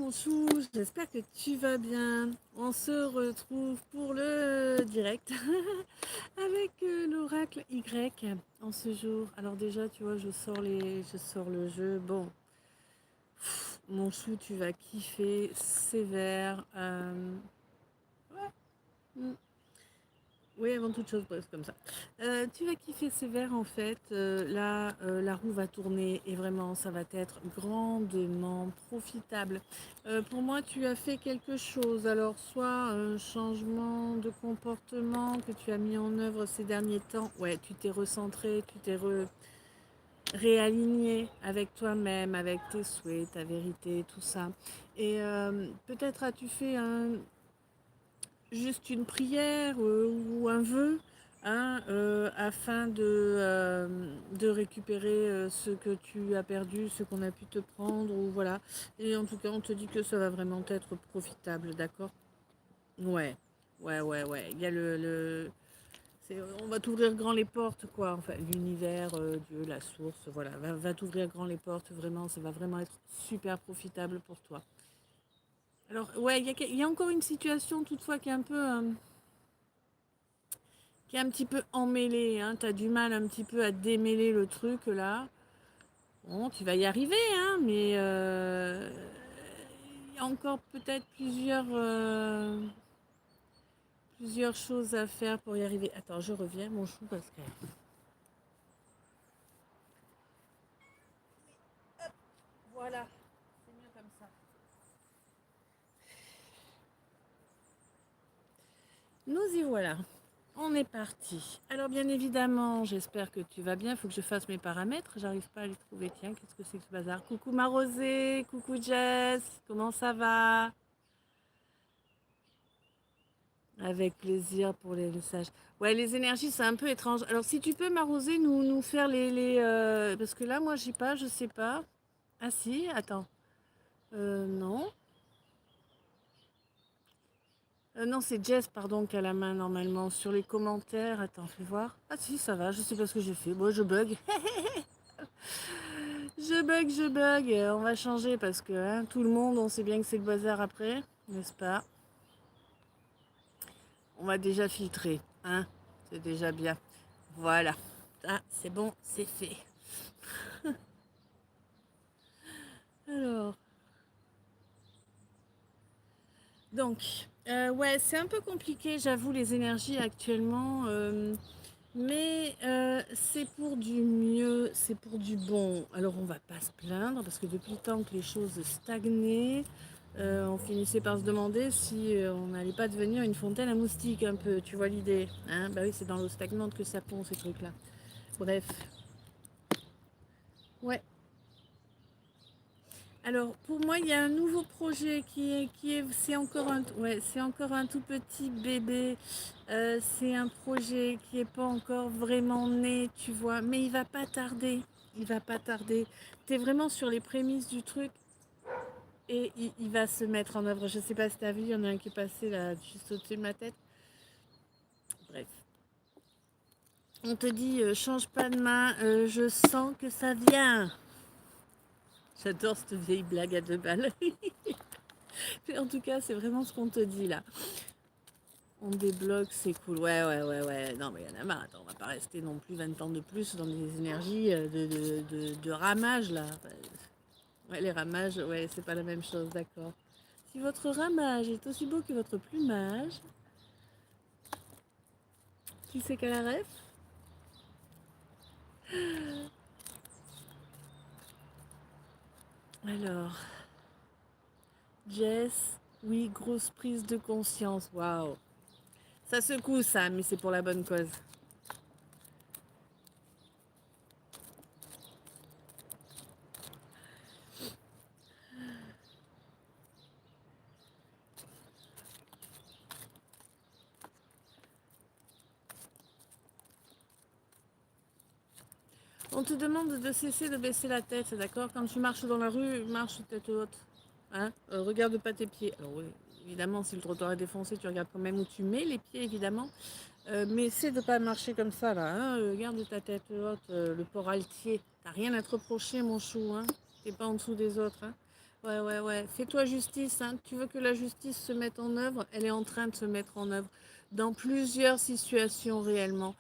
mon chou, j'espère que tu vas bien. On se retrouve pour le direct avec l'oracle Y en ce jour. Alors déjà, tu vois, je sors le jeu. Bon, mon chou, tu vas kiffer, sévère. Ouais. Oui, avant toute chose, presque comme ça. Tu vas kiffer sévère en fait. Là, la roue va tourner et vraiment, ça va être grandement profitable. Pour moi, tu as fait quelque chose. Alors, soit un changement de comportement que tu as mis en œuvre ces derniers temps. Ouais, tu t'es recentré, tu t'es réaligné avec toi-même, avec tes souhaits, ta vérité, tout ça. Et peut-être as-tu fait juste une prière ou un vœu, hein, afin de récupérer ce que tu as perdu, ce qu'on a pu te prendre, ou voilà. Et en tout cas, on te dit que ça va vraiment être profitable, d'accord? Ouais, ouais. Il y a on va t'ouvrir grand les portes, quoi. Enfin, l'univers, Dieu, la source, voilà, va t'ouvrir grand les portes, vraiment, ça va vraiment être super profitable pour toi. Alors, ouais, il y a encore une situation toutefois qui est un petit peu emmêlé, hein. Tu as du mal un petit peu à démêler le truc là. Bon, tu vas y arriver, hein, mais il y a encore peut-être plusieurs choses à faire pour y arriver. Attends, je reviens, mon chou, parce que... Voilà, c'est mieux comme ça. Nous y voilà. On est parti. Alors bien évidemment, j'espère que tu vas bien. Il faut que je fasse mes paramètres. J'arrive pas à les trouver. Tiens, qu'est-ce que c'est que ce bazar? Coucou ma Rosée, coucou Jess, comment ça va? Avec plaisir pour les messages. Ouais, les énergies, c'est un peu étrange. Alors, si tu peux m'arroser, nous faire parce que là, moi, j'ai pas, je sais pas. Ah si, attends. Non. Non, c'est Jess, pardon, qui a la main normalement. Sur les commentaires, attends, fais voir. Ah si, ça va, je sais pas ce que j'ai fait. Bon, je bug. Je bug. On va changer parce que hein, tout le monde, on sait bien que c'est le bazar après, n'est-ce pas? On va déjà filtrer, hein? C'est déjà bien. Voilà. Ah, c'est bon, c'est fait. Alors, donc, ouais, c'est un peu compliqué, j'avoue, les énergies actuellement, mais c'est pour du mieux, c'est pour du bon. Alors, on va pas se plaindre parce que depuis le temps que les choses stagnaient, on finissait par se demander si on n'allait pas devenir une fontaine à moustiques un peu. Tu vois l'idée, hein? Bah oui, c'est dans l'eau stagnante que ça pond ces trucs-là. Bref, ouais. Alors, pour moi, il y a un nouveau projet c'est encore un tout petit bébé. C'est un projet qui est pas encore vraiment né, tu vois, mais il va pas tarder. Il va pas tarder. Tu es vraiment sur les prémices du truc et il va se mettre en œuvre. Je sais pas si tu as vu, il y en a un qui est passé là, juste au-dessus de ma tête. Bref. On te dit, change pas de main, je sens que ça vient. J'adore cette vieille blague à 2 balles. En tout cas, c'est vraiment ce qu'on te dit là. On débloque, c'est cool. Ouais. Non, mais il y en a marre. Attends, on va pas rester non plus 20 ans de plus dans des énergies de ramage là. Ouais, les ramages, ouais, c'est pas la même chose, d'accord. Si votre ramage est aussi beau que votre plumage, qui c'est qu'à la ref? Alors, Jess, oui, grosse prise de conscience. Waouh. Ça secoue ça, mais c'est pour la bonne cause. On te demande de cesser de baisser la tête, d'accord? Quand tu marches dans la rue, marche tête haute. Hein? Regarde pas tes pieds. Alors oui, évidemment, si le trottoir est défoncé, tu regardes quand même où tu mets les pieds, évidemment. Mais essaie de pas marcher comme ça, là. Hein? Garde ta tête haute, le port altier. T'as rien à te reprocher, mon chou. Hein? T'es pas en dessous des autres. Hein? Ouais, ouais, ouais. Fais-toi justice, hein. Tu veux que la justice se mette en œuvre? Elle est en train de se mettre en œuvre dans plusieurs situations réellement.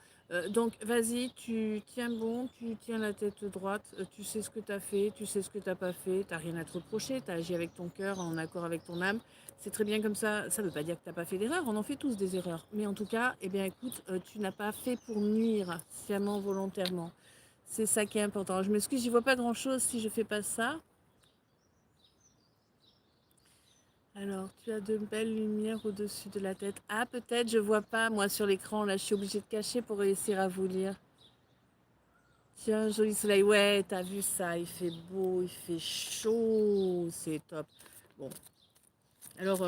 Donc, vas-y, tu tiens bon, tu tiens la tête droite, tu sais ce que tu as fait, tu sais ce que tu n'as pas fait, tu n'as rien à te reprocher, tu as agi avec ton cœur, en accord avec ton âme. C'est très bien comme ça. Ça ne veut pas dire que tu n'as pas fait d'erreur, on en fait tous des erreurs. Mais en tout cas, eh bien, écoute, tu n'as pas fait pour nuire sciemment, volontairement. C'est ça qui est important. Je m'excuse, j'y vois pas grand-chose si je fais pas ça. Alors, tu as de belles lumières au-dessus de la tête. Ah, peut-être, je vois pas, moi, sur l'écran. Là, je suis obligée de cacher pour réussir à vous lire. Tiens, joli soleil. Ouais, t'as vu ça. Il fait beau, il fait chaud. C'est top. Bon, alors,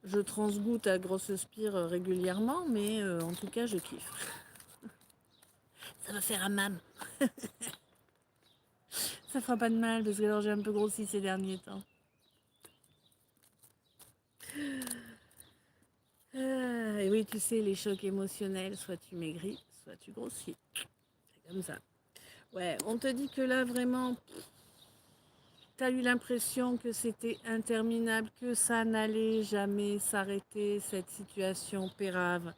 je transgoute à grosse spire régulièrement, mais en tout cas, je kiffe. Ça va faire un mam. Ça fera pas de mal, parce que alors j'ai un peu grossi ces derniers temps. Et oui, tu sais, les chocs émotionnels, soit tu maigris, soit tu grossis. C'est comme ça. Ouais, on te dit que là, vraiment, tu as eu l'impression que c'était interminable, que ça n'allait jamais s'arrêter, cette situation pérave.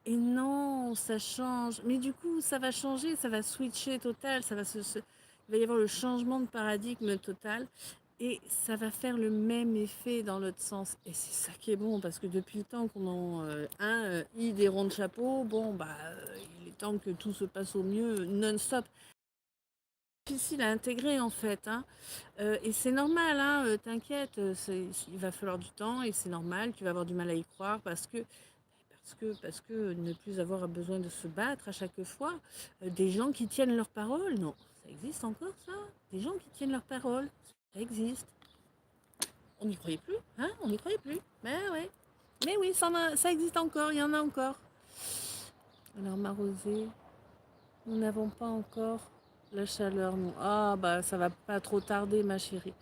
Et non, ça change. Mais du coup, ça va changer, ça va switcher total, il va y avoir le changement de paradigme total. Et ça va faire le même effet dans l'autre sens. Et c'est ça qui est bon, parce que depuis le temps qu'on en eu des ronds de chapeau, bon, bah, il est temps que tout se passe au mieux non-stop. Difficile à intégrer en fait, hein. Et c'est normal, hein, t'inquiète, il va falloir du temps et c'est normal, tu vas avoir du mal à y croire parce que ne plus avoir besoin de se battre à chaque fois. Des gens qui tiennent leur parole, non, ça existe encore ça? Des gens qui tiennent leur parole, ça existe. On n'y croyait plus, hein? On n'y croyait plus. Mais ouais. Mais oui, ça existe encore, il y en a encore. Alors ma rosée, nous n'avons pas encore la chaleur, nous. Ah bah ça va pas trop tarder ma chérie.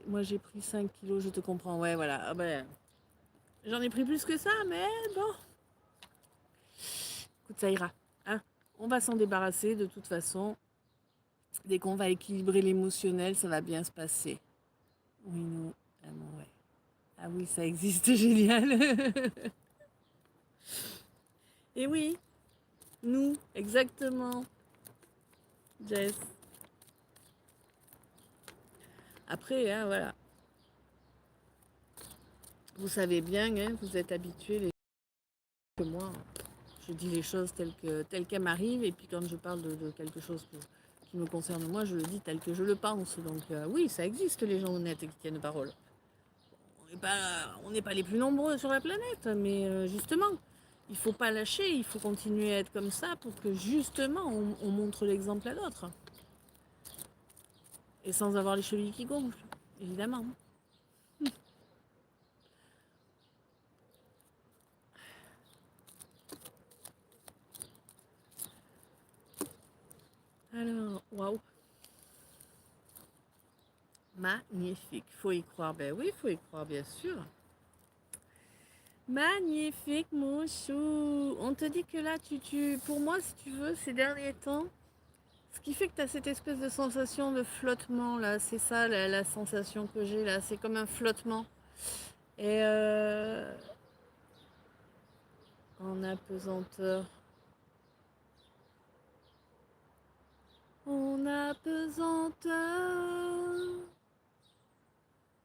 Moi j'ai pris 5 kilos, je te comprends. Ouais voilà. Ah bah, j'en ai pris plus que ça, mais bon. Écoute, ça ira. Hein, on va s'en débarrasser de toute façon. Dès qu'on va équilibrer l'émotionnel, ça va bien se passer. Oui, nous, ouais. Ah oui, ça existe, génial. Et oui, nous, exactement, Jess. Après, hein, voilà. Vous savez bien, hein, vous êtes habitués, les que moi. Je dis les choses telles qu'elles m'arrivent, et puis quand je parle de quelque chose qui me concerne moi, je le dis tel que je le pense. Donc oui, ça existe les gens honnêtes et qui tiennent parole. On n'est pas les plus nombreux sur la planète, mais justement, il ne faut pas lâcher, il faut continuer à être comme ça pour que justement on montre l'exemple à d'autres. Et sans avoir les chevilles qui gonflent, évidemment. Alors, waouh, magnifique, faut y croire, ben oui, faut y croire, bien sûr. Magnifique, mon chou. On te dit que là, pour moi, si tu veux, ces derniers temps, ce qui fait que tu as cette espèce de sensation de flottement, là, c'est ça, la sensation que j'ai, là, c'est comme un flottement. Et en apesanteur. En apesanteur.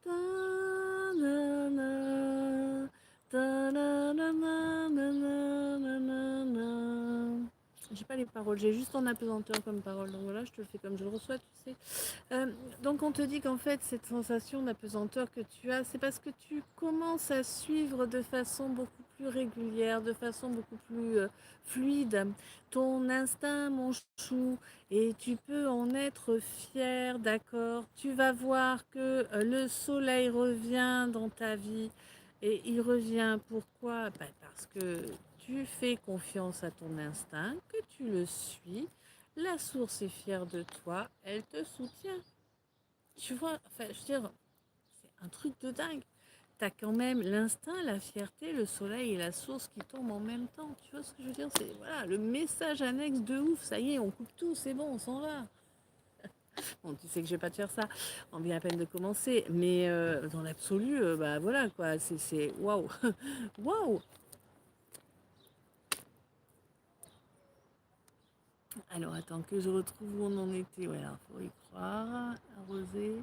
Ta-na-na, ta-na-na-na-na-na-na-na. J'ai pas les paroles, j'ai juste en apesanteur comme parole. Donc voilà, je te le fais comme je le reçois, tu sais. Euh, donc on te dit qu'en fait, cette sensation d'apesanteur que tu as, c'est parce que tu commences à suivre de façon beaucoup plus régulière, de façon beaucoup plus fluide ton instinct, mon chou, et tu peux en être fier, d'accord? Tu vas voir que le soleil revient dans ta vie et il revient pourquoi? Ben, parce que tu fais confiance à ton instinct, que tu le suis, la source est fière de toi, elle te soutient. Tu vois, enfin, je veux dire, c'est un truc de dingue. T'as quand même l'instinct, la fierté, le soleil et la source qui tombent en même temps. Tu vois ce que je veux dire? C'est voilà, le message annexe de ouf. Ça y est, on coupe tout, c'est bon, on s'en va. Bon, tu sais que je vais pas te faire ça. On vient à peine de commencer. Mais dans l'absolu, bah voilà quoi. Waouh. Waouh. Alors attends que je retrouve où on en était. Voilà, faut y croire. Arroser.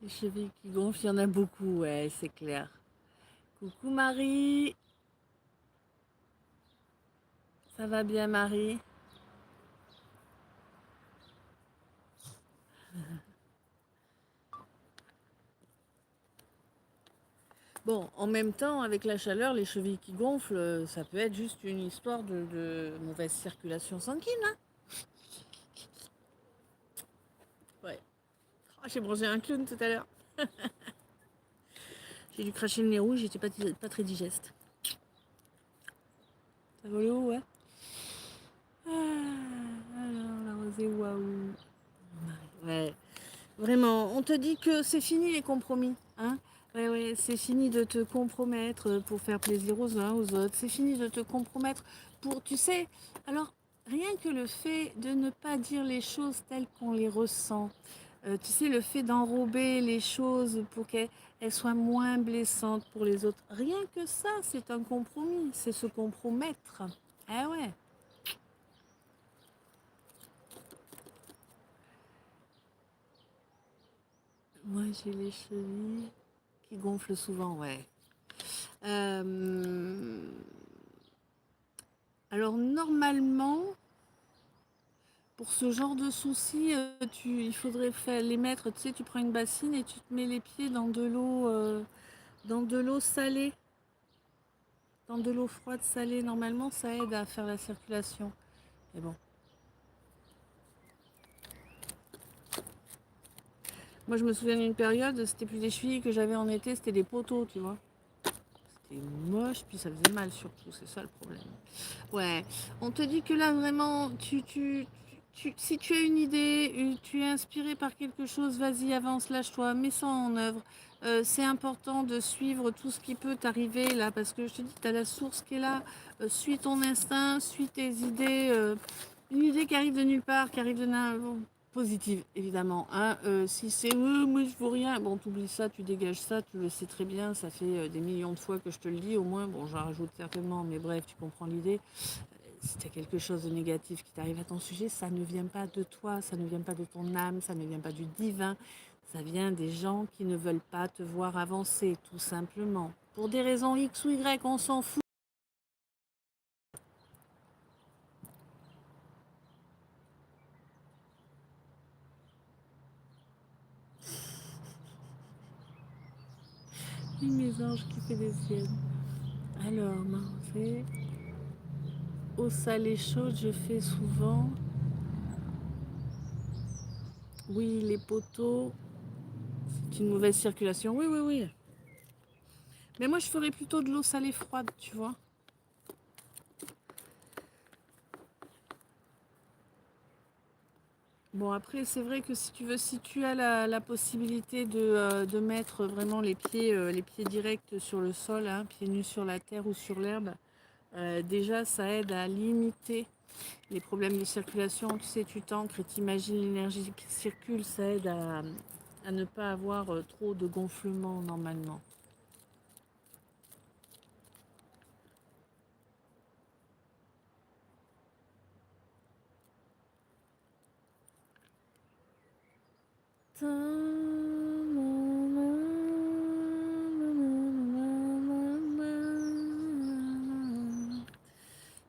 Les chevilles qui gonflent, il y en a beaucoup. Ouais, c'est clair. Coucou Marie. Ça va bien Marie? Bon, en même temps, avec la chaleur, les chevilles qui gonflent, ça peut être juste une histoire de mauvaise circulation sanguine, hein. Ouais. Oh, j'ai mangé un clown tout à l'heure. J'ai dû cracher le nez rouge, j'étais pas très digeste. Ça vole où, ouais. Alors, la rosée, waouh. Ouais. Vraiment, on te dit que c'est fini les compromis, hein. Ouais, ouais, c'est fini de te compromettre pour faire plaisir aux uns, aux autres. C'est fini de te compromettre pour, tu sais, alors, rien que le fait de ne pas dire les choses telles qu'on les ressent, tu sais, le fait d'enrober les choses pour qu'elles soient moins blessantes pour les autres, rien que ça, c'est un compromis, c'est se compromettre. Ah ouais. Moi, j'ai les chevilles qui gonflent souvent, ouais. Euh, alors normalement, pour ce genre de soucis, il faudrait les mettre, tu sais, tu prends une bassine et tu te mets les pieds dans de l'eau salée, dans de l'eau froide salée. Normalement, ça aide à faire la circulation. Mais bon, moi je me souviens d'une période, c'était plus des chevilles que j'avais en été, c'était des poteaux, tu vois. C'était moche, puis ça faisait mal surtout, c'est ça le problème. Ouais, on te dit que là vraiment, si tu as une idée, tu es inspiré par quelque chose, vas-y, avance, lâche-toi, mets ça en œuvre. C'est important de suivre tout ce qui peut t'arriver là, parce que je te dis, tu as la source qui est là. Suis ton instinct, suis tes idées. Une idée qui arrive de nulle part, qui arrive positive, évidemment. Hein. Si c'est moi je veux rien, bon, t'oublies ça, tu dégages ça, tu le sais très bien, ça fait des millions de fois que je te le dis, au moins, bon, j'en rajoute certainement, mais bref, tu comprends l'idée. Si tu as quelque chose de négatif qui t'arrive à ton sujet, ça ne vient pas de toi, ça ne vient pas de ton âme, ça ne vient pas du divin, ça vient des gens qui ne veulent pas te voir avancer, tout simplement. Pour des raisons X ou Y, on s'en fout. Une mésange qui fait des siennes. Alors, fait eau salée chaude, je fais souvent. Oui, les poteaux, c'est une mauvaise circulation. Oui, oui, oui. Mais moi, je ferais plutôt de l'eau salée froide, tu vois. Bon, après, c'est vrai que si tu as la possibilité de mettre vraiment les pieds directs sur le sol, hein, pieds nus sur la terre ou sur l'herbe, déjà, ça aide à limiter les problèmes de circulation. Tu sais, tu t'ancres et t'imagines l'énergie qui circule, ça aide à ne pas avoir trop de gonflement normalement.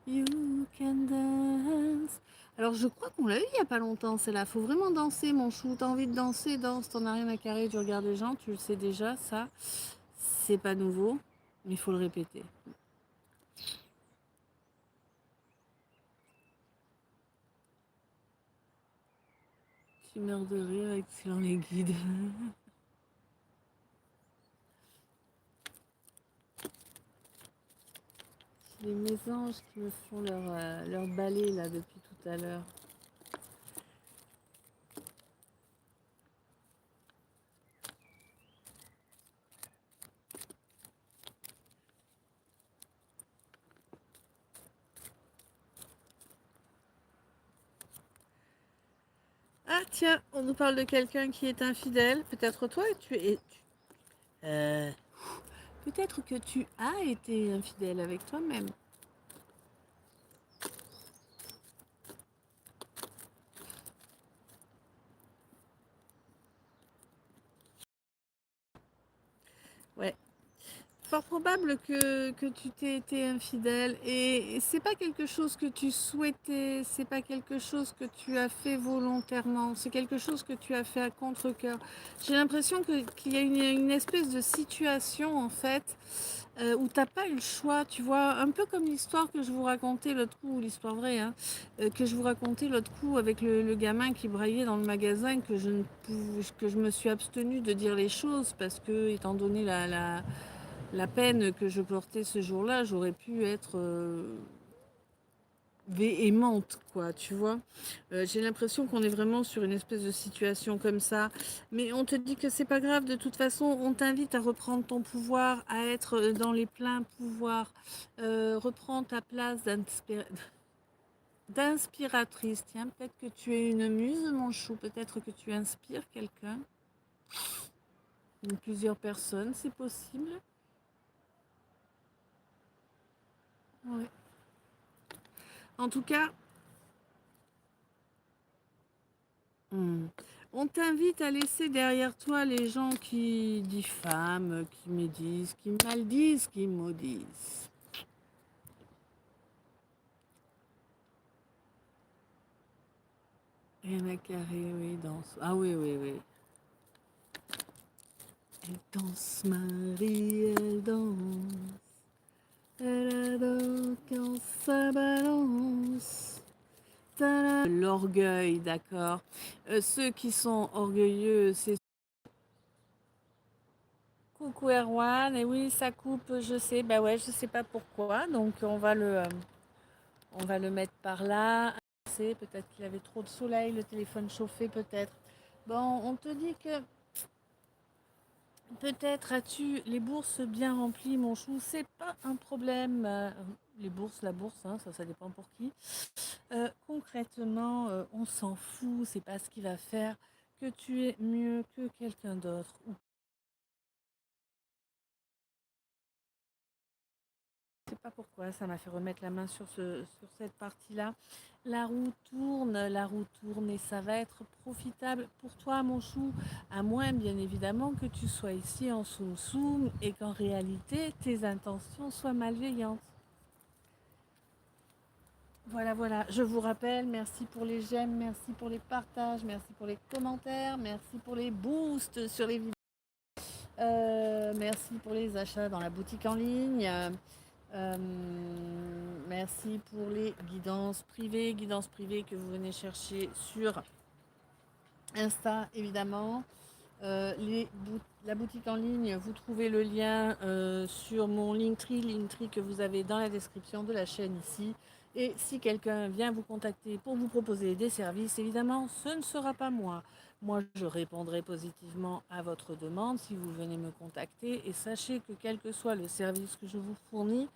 You can dance. Alors je crois qu'on l'a eu il n'y a pas longtemps, c'est là. Faut vraiment danser, mon chou. T'as envie de danser, danse. T'en as rien à carrer, tu regardes les gens, tu le sais déjà, ça. C'est pas nouveau, mais il faut le répéter. Tu meurs de rire, excellent les guides. Les mésanges qui me font leur balai là depuis tout à l'heure. tiens, on nous parle de quelqu'un qui est infidèle. Peut-être toi, euh, peut-être que tu as été infidèle avec toi-même. Ouais. Fort probable que tu t'aies été infidèle et c'est pas quelque chose que tu souhaitais, c'est pas quelque chose que tu as fait volontairement, c'est quelque chose que tu as fait à contre-cœur. J'ai l'impression qu'il y a une espèce de situation en fait où t'as pas eu le choix, tu vois, un peu comme l'histoire que je vous racontais l'autre coup, l'histoire vraie, hein, que je vous racontais l'autre coup avec le gamin qui braillait dans le magasin, que je me suis abstenue de dire les choses parce que étant donné la peine que je portais ce jour-là, j'aurais pu être véhémente, quoi, tu vois. J'ai l'impression qu'on est vraiment sur une espèce de situation comme ça. Mais on te dit que c'est pas grave, de toute façon, on t'invite à reprendre ton pouvoir, à être dans les pleins pouvoirs. Reprends ta place d'inspiratrice. Tiens, peut-être que tu es une muse, mon chou. Peut-être que tu inspires quelqu'un. Ou plusieurs personnes, c'est possible. Ouais. En tout cas, on t'invite à laisser derrière toi les gens qui diffament, qui médisent, qui maldisent, qui maudissent. Anna Carré, oui, danse. Ah oui, oui, oui. Elle danse, Marie, elle danse. Elle adore quand ça balance. L'orgueil, d'accord. Ceux qui sont orgueilleux, c'est coucou Erwan. Et oui, ça coupe, je sais. Bah ouais, je sais pas pourquoi. Donc on va le mettre par là. Peut-être qu'il avait trop de soleil, le téléphone chauffé peut-être. Bon, on te dit que peut-être as-tu les bourses bien remplies, mon chou. C'est pas un problème. Les bourses, la bourse, hein, ça dépend pour qui. Concrètement, on s'en fout. C'est pas ce qui va faire que tu es mieux que quelqu'un d'autre. Je sais pas pourquoi, ça m'a fait remettre la main sur cette partie-là. La roue tourne et ça va être profitable pour toi, mon chou, à moins bien évidemment que tu sois ici en soum soum et qu'en réalité tes intentions soient malveillantes. Voilà, voilà, je vous rappelle, merci pour les j'aime, merci pour les partages, merci pour les commentaires, merci pour les boosts sur les vidéos, merci pour les achats dans la boutique en ligne. Euh, Merci pour les guidances privées que vous venez chercher sur Insta, évidemment. La boutique en ligne, vous trouvez le lien sur mon Linktree que vous avez dans la description de la chaîne ici. Et si quelqu'un vient vous contacter pour vous proposer des services, évidemment, ce ne sera pas moi. Moi, je répondrai positivement à votre demande si vous venez me contacter. Et sachez que quel que soit le service que je vous fournis,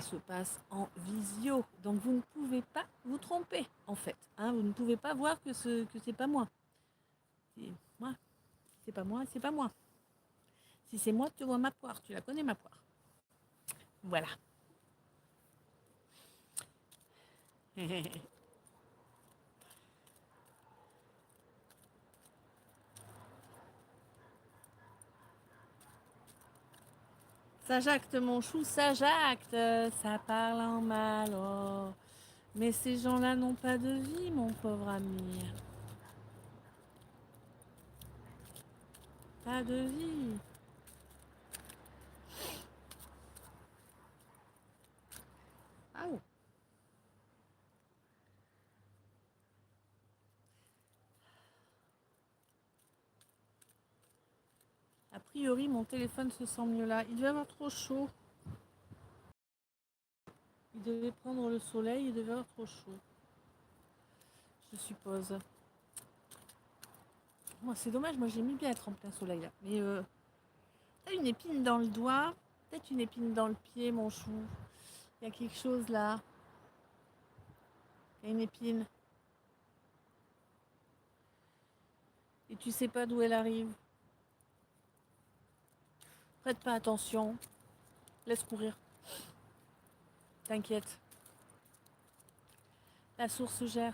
se passe en visio. Donc vous ne pouvez pas vous tromper en fait. Hein, vous ne pouvez pas voir que c'est pas moi. C'est moi. C'est pas moi, c'est pas moi. Si c'est moi, tu vois ma poire. Tu la connais ma poire. Voilà. Ça jacte mon chou, ça jacte. Ça parle en mal. Oh. Mais ces gens-là n'ont pas de vie, mon pauvre ami. Pas de vie. Ah oh. A priori, mon téléphone se sent mieux là. Il devait avoir trop chaud. Il devait prendre le soleil, il devait avoir trop chaud. Je suppose. Moi, c'est dommage, moi j'aime bien être en plein soleil là. Mais t'as une épine dans le doigt, peut-être une épine dans le pied, mon chou. Il y a quelque chose là. Il y a une épine et tu sais pas d'où elle arrive. Prête pas attention, laisse courir, t'inquiète. La source gère.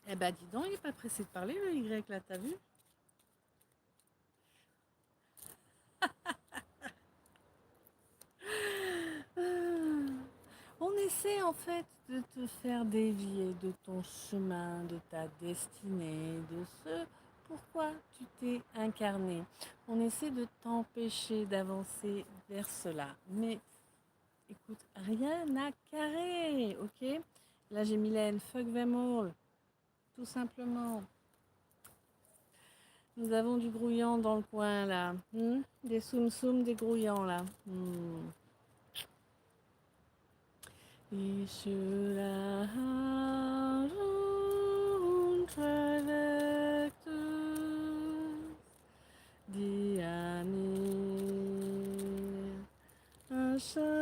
Eh ben dis donc, il est pas pressé de parler le Y là, t'as vu? On essaie en fait de te faire dévier de ton chemin, de ta destinée, de ce pourquoi tu t'es incarné. On essaie de t'empêcher d'avancer vers cela. Mais écoute, rien n'a carré, ok? Là j'ai mis la fuck them all, tout simplement. Nous avons du grouillant dans le coin là. Des soum-soum, des grouillants là. Ich should have Diane Ashalunta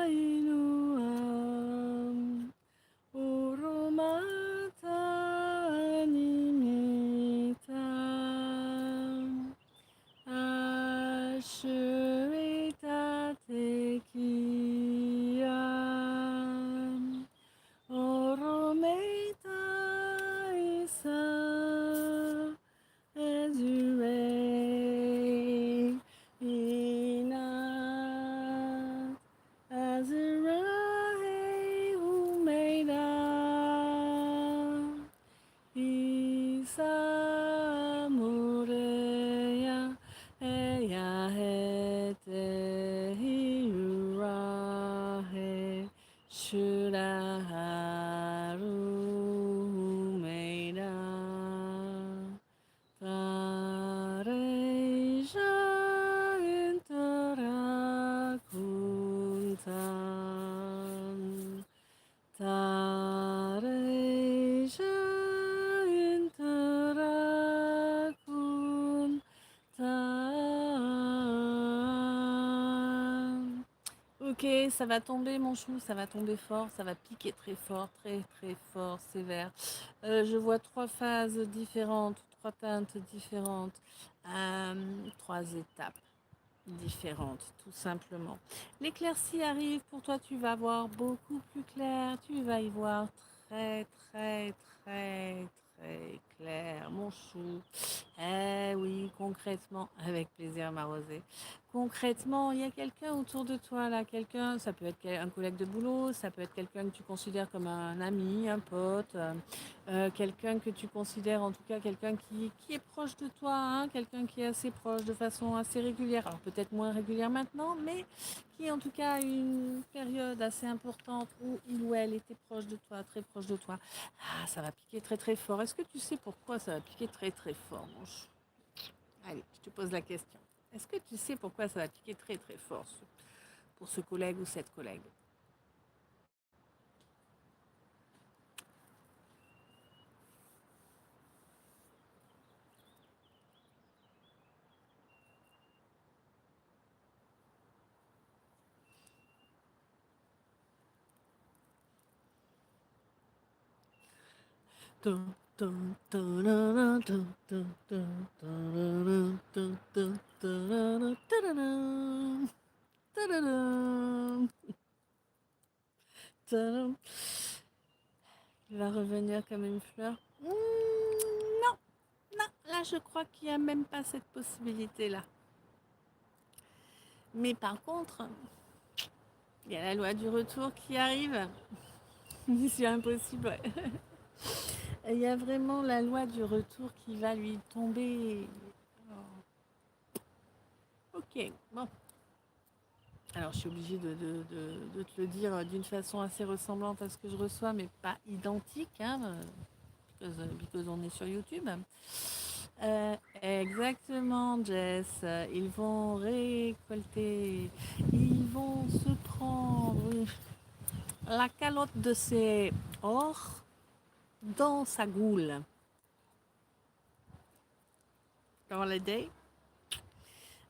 Inuam Urumata Nimitam Ashurita Tekiam Orometa Isa Azure Inat Azure Umeda Isa Mureya Eya Hete Hiurahe Shuraharu Umeda Tareja Interakuntam Tareja Interakuntam. Ok, ça va tomber mon chou, ça va tomber fort, ça va piquer très fort, très très fort, sévère. Je vois trois phases différentes, trois teintes différentes, trois étapes différentes, tout simplement. L'éclaircie arrive, pour toi tu vas voir beaucoup plus clair, tu vas y voir très très très très clair, mon chou. Eh oui, concrètement, avec plaisir ma rosée. Concrètement, il y a quelqu'un autour de toi là, quelqu'un, ça peut être un collègue de boulot, ça peut être quelqu'un que tu considères comme un ami, un pote, quelqu'un que tu considères en tout cas quelqu'un qui est proche de toi, hein, quelqu'un qui est assez proche de façon assez régulière. Alors peut-être moins régulière maintenant, mais qui en tout cas a une période assez importante où il ou elle était proche de toi, très proche de toi. Ah, ça va piquer très très fort. Est-ce que tu sais pourquoi ça va piquer très très fort, mon chou? Allez, je te pose la question. Est-ce que tu sais pourquoi ça va piquer très très fort pour ce collègue ou cette collègue? Il va revenir comme une fleur. Non, non, là je crois qu'il n'y a même pas cette possibilité-là. Mais par contre, il y a la loi du retour qui arrive. Mission impossible, ouais. Il y a vraiment la loi du retour qui va lui tomber. Ok, bon. Alors je suis obligée de te le dire d'une façon assez ressemblante à ce que je reçois, mais pas identique, hein, because on est sur YouTube. Exactement, Jess. Ils vont récolter. Ils vont se prendre la calotte de ces or dans sa goule. Dans l'idée,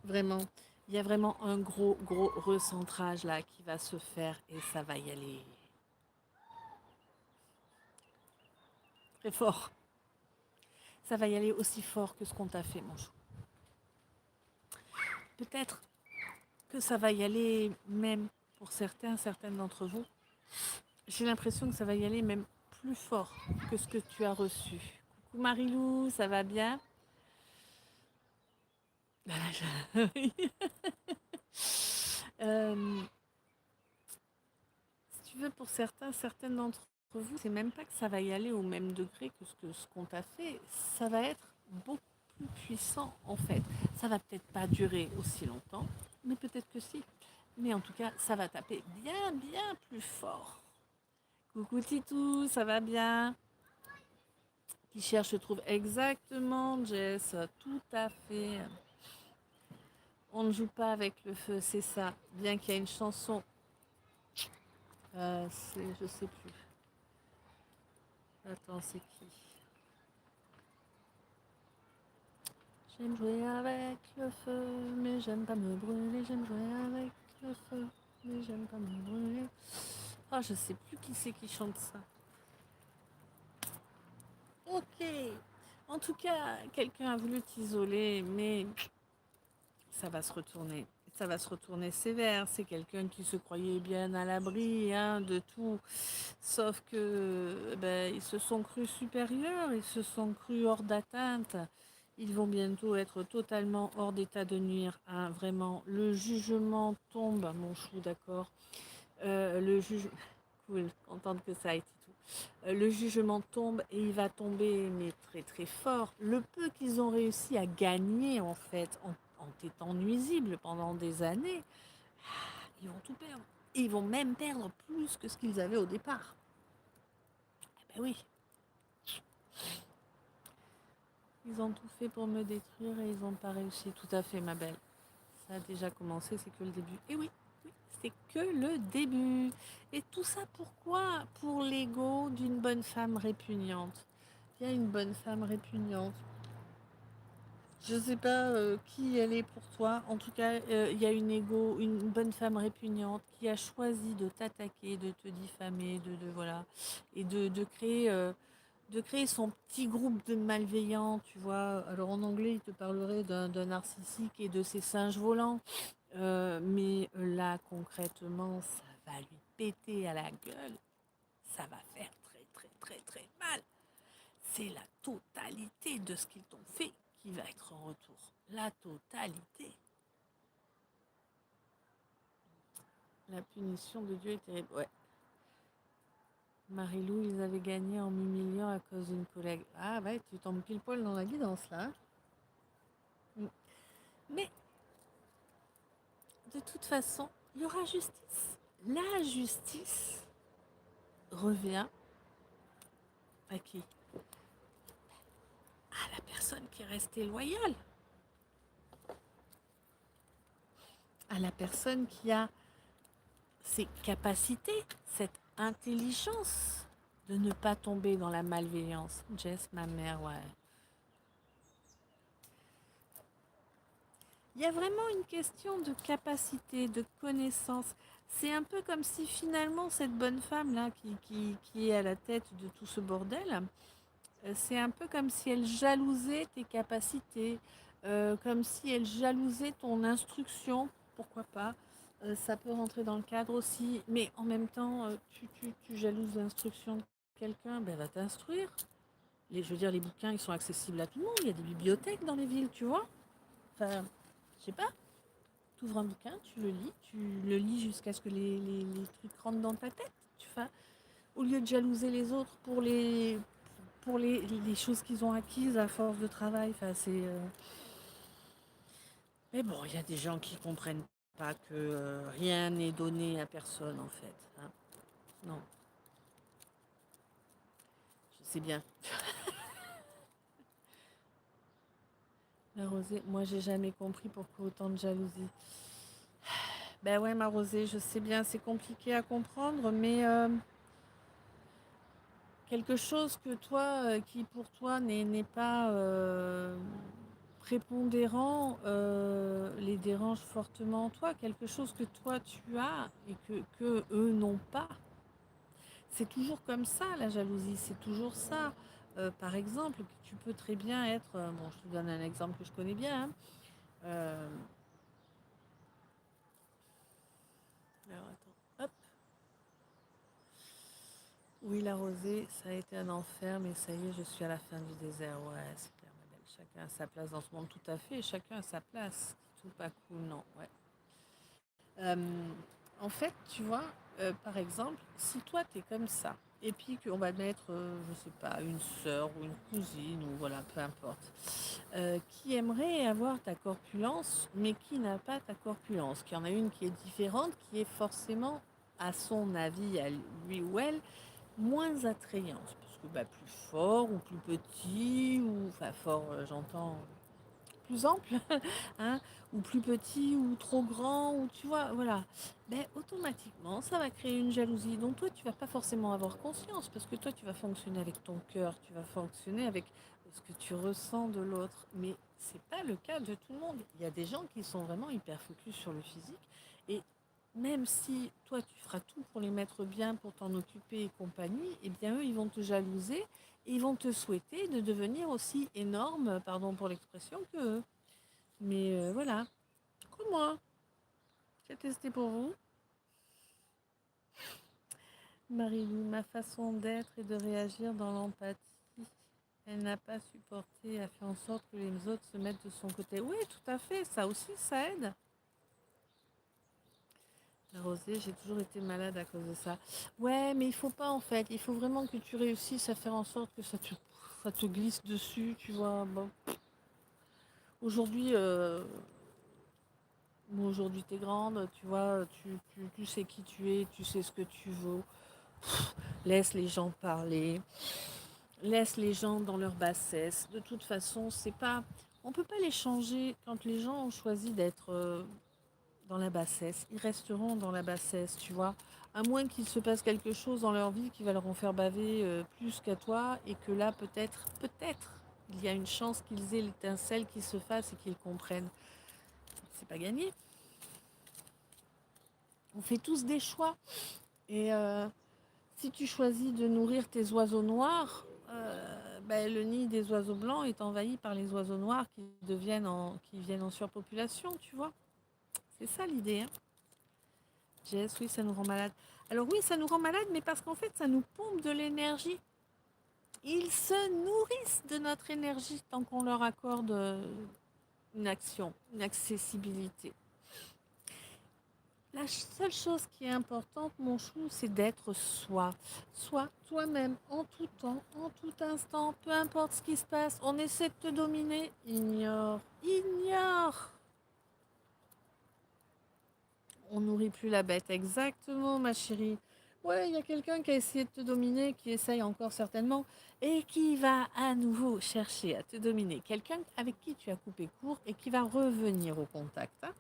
vraiment, il y a vraiment un gros, gros recentrage là qui va se faire et ça va y aller très fort. Ça va y aller aussi fort que ce qu'on t'a fait, mon chou. Peut-être que ça va y aller même pour certaines d'entre vous. J'ai l'impression que ça va y aller même plus fort que ce que tu as reçu. Coucou Marilou, ça va bien? Euh, Si tu veux, pour certaines d'entre vous, c'est même pas que ça va y aller au même degré que ce qu'on t'a fait. Ça va être beaucoup plus puissant en fait. Ça va peut-être pas durer aussi longtemps, mais peut-être que si. Mais en tout cas, ça va taper bien, bien plus fort. Coucou Titou, ça va bien? Qui cherche se trouve exactement, Jess, tout à fait. On ne joue pas avec le feu, c'est ça. Bien qu'il y ait une chanson, je sais plus. Attends, c'est qui? J'aime jouer avec le feu, mais j'aime pas me brûler. J'aime jouer avec le feu, mais j'aime pas me brûler. Oh, je sais plus qui c'est qui chante ça. Ok. En tout cas, quelqu'un a voulu t'isoler, mais ça va se retourner. Ça va se retourner sévère. C'est quelqu'un qui se croyait bien à l'abri hein, de tout. Sauf que ben, ils se sont crus supérieurs, ils se sont crus hors d'atteinte. Ils vont bientôt être totalement hors d'état de nuire. Hein, vraiment, le jugement tombe, mon chou, d'accord. Le juge, cool, contente que ça ait été tout. Le jugement tombe et il va tomber, mais très très fort. Le peu qu'ils ont réussi à gagner en fait, en étant nuisibles pendant des années, ils vont tout perdre. Et ils vont même perdre plus que ce qu'ils avaient au départ. Eh ben oui, ils ont tout fait pour me détruire et ils n'ont pas réussi. Tout à fait, ma belle. Ça a déjà commencé, c'est que le début. Et oui, oui, c'est que le début. Et tout ça pourquoi? Pour l'ego d'une bonne femme répugnante. Il y a une bonne femme répugnante. Je ne sais pas qui elle est pour toi. En tout cas, il y a une bonne femme répugnante qui a choisi de t'attaquer, de te diffamer, voilà, et de créer son petit groupe de malveillants, tu vois. Alors en anglais, il te parlerait d'un narcissique et de ses singes volants. Mais là, concrètement, ça va lui péter à la gueule. Ça va faire très, très, très, très mal. C'est la totalité de ce qu'ils t'ont fait qui va être en retour. La totalité. La punition de Dieu est terrible. Ouais. Marilou, ils avaient gagné en m'humiliant à cause d'une collègue. Ah ouais, tu tombes pile poil dans la guidance là. Mm. Mais de toute façon, il y aura justice. La justice revient à qui? À la personne qui est restée loyale. À la personne qui a ces capacités, cette intelligence de ne pas tomber dans la malveillance. Jess, ma mère, ouais. Il y a vraiment une question de capacité, de connaissance. C'est un peu comme si finalement cette bonne femme-là qui est à la tête de tout ce bordel, c'est un peu comme si elle jalousait tes capacités, comme si elle jalousait ton instruction, pourquoi pas. Ça peut rentrer dans le cadre aussi, mais en même temps, tu jalouses l'instruction de quelqu'un, ben va t'instruire. Je veux dire, les bouquins, ils sont accessibles à tout le monde. Il y a des bibliothèques dans les villes, tu vois. Enfin, je sais pas. Tu ouvres un bouquin, tu le lis jusqu'à ce que les trucs rentrent dans ta tête. Au lieu de jalouser les autres pour les choses qu'ils ont acquises à force de travail. Enfin, Mais bon, il y a des gens qui comprennent pas que rien n'est donné à personne en fait. Hein. Non, je sais bien. La rosée, moi j'ai jamais compris pourquoi autant de jalousie. Ben ouais, ma rosée, je sais bien, c'est compliqué à comprendre, mais quelque chose que toi, qui pour toi n'est pas prépondérant, les dérange fortement en toi. Quelque chose que toi tu as et que eux n'ont pas. C'est toujours comme ça, la jalousie, c'est toujours ça. Par exemple, tu peux très bien être, bon, je te donne un exemple que je connais bien, hein. Euh, alors attends, hop. Oui, la rosée, ça a été un enfer, mais ça y est, je suis à la fin du désert. Ouais, c'est clair, ma belle. Chacun a sa place dans ce monde, tout à fait. Chacun a sa place. Tout pas cool, non. Ouais. Euh, En fait, tu vois, par exemple, si toi, tu es comme ça, et puis qu'on va mettre, je sais pas, une sœur ou une cousine, ou voilà, peu importe, qui aimerait avoir ta corpulence, mais qui n'a pas ta corpulence, qu'il y en a une qui est différente, qui est forcément, à son avis, à lui ou elle, moins attrayante, parce que bah, plus fort ou plus petit, ou enfin fort, j'entends plus ample, hein, ou plus petit, ou trop grand, ou tu vois, voilà. Ben, automatiquement, ça va créer une jalousie dont toi, tu vas pas forcément avoir conscience, parce que toi, tu vas fonctionner avec ton cœur, tu vas fonctionner avec ce que tu ressens de l'autre. Mais c'est pas le cas de tout le monde. Il y a des gens qui sont vraiment hyper focus sur le physique, et même si toi, tu feras tout pour les mettre bien, pour t'en occuper et compagnie, eh bien, eux, ils vont te jalouser et ils vont te souhaiter de devenir aussi énorme, pardon pour l'expression, que eux. Mais voilà, comme moi, j'ai testé pour vous. Marilou, ma façon d'être et de réagir dans l'empathie. Elle n'a pas supporté, a fait en sorte que les autres se mettent de son côté. Oui, tout à fait, ça aussi, ça aide. La rosée, j'ai toujours été malade à cause de ça. Ouais, mais il faut pas en fait. Il faut vraiment que tu réussisses à faire en sorte que ça te glisse dessus, tu vois. Bon. Aujourd'hui, bon, aujourd'hui t'es grande, tu vois, tu sais qui tu es, tu sais ce que tu veux. Laisse les gens parler, laisse les gens dans leur bassesse. De toute façon, c'est pas, on peut pas les changer quand les gens ont choisi d'être dans la bassesse. Ils resteront dans la bassesse, tu vois. À moins qu'il se passe quelque chose dans leur vie qui va leur en faire baver plus qu'à toi et que là, peut-être, il y a une chance qu'ils aient l'étincelle qui se fasse et qu'ils comprennent. C'est pas gagné. On fait tous des choix. Et si tu choisis de nourrir tes oiseaux noirs, ben, le nid des oiseaux blancs est envahi par les oiseaux noirs qui viennent en surpopulation, tu vois. C'est ça l'idée, hein. Jess, oui, ça nous rend malade. Alors oui, ça nous rend malade, mais parce qu'en fait, ça nous pompe de l'énergie. Ils se nourrissent de notre énergie tant qu'on leur accorde une action, une accessibilité. La seule chose qui est importante, mon chou, c'est d'être soi. Sois toi-même en tout temps, en tout instant, peu importe ce qui se passe. On essaie de te dominer. Ignore, ignore. On nourrit plus la bête. Exactement, ma chérie. Ouais, il y a quelqu'un qui a essayé de te dominer, qui essaye encore certainement, et qui va à nouveau chercher à te dominer. Quelqu'un avec qui tu as coupé court et qui va revenir au contact, hein.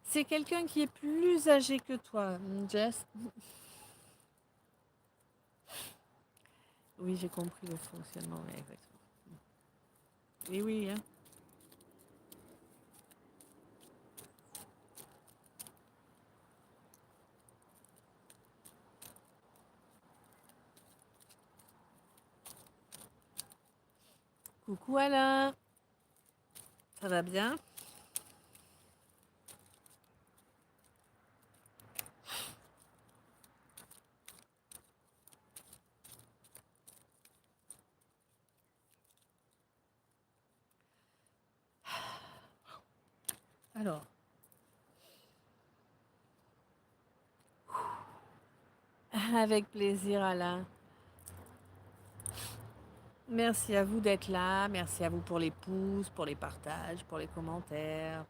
C'est quelqu'un qui est plus âgé que toi, Jess. Oui, j'ai compris le fonctionnement, oui, exactement. Oui, oui, hein. Coucou Alain, ça va bien? Alors, avec plaisir Alain. Merci à vous d'être là, merci à vous pour les pouces, pour les partages, pour les commentaires.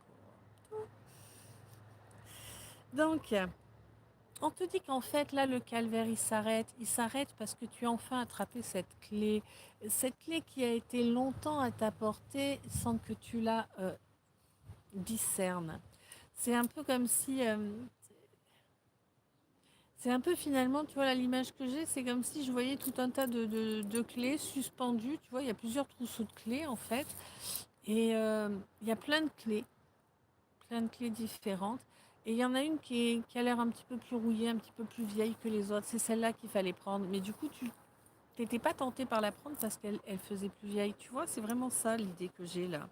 Donc, On te dit qu'en fait, là, le calvaire, il s'arrête. Il s'arrête parce que tu as enfin attrapé cette clé. Cette clé qui a été longtemps à ta portée sans que tu la discernes. C'est un peu comme si... c'est un peu finalement, tu vois, là, l'image que j'ai, c'est comme si je voyais tout un tas de clés suspendues. Tu vois, il y a plusieurs trousseaux de clés, en fait. Et il y a plein de clés différentes. Et il y en a une qui a l'air un petit peu plus rouillée, un petit peu plus vieille que les autres. C'est celle-là qu'il fallait prendre. Mais du coup, tu n'étais pas tenté par la prendre parce qu'elle faisait plus vieille. Tu vois, c'est vraiment ça l'idée que j'ai là.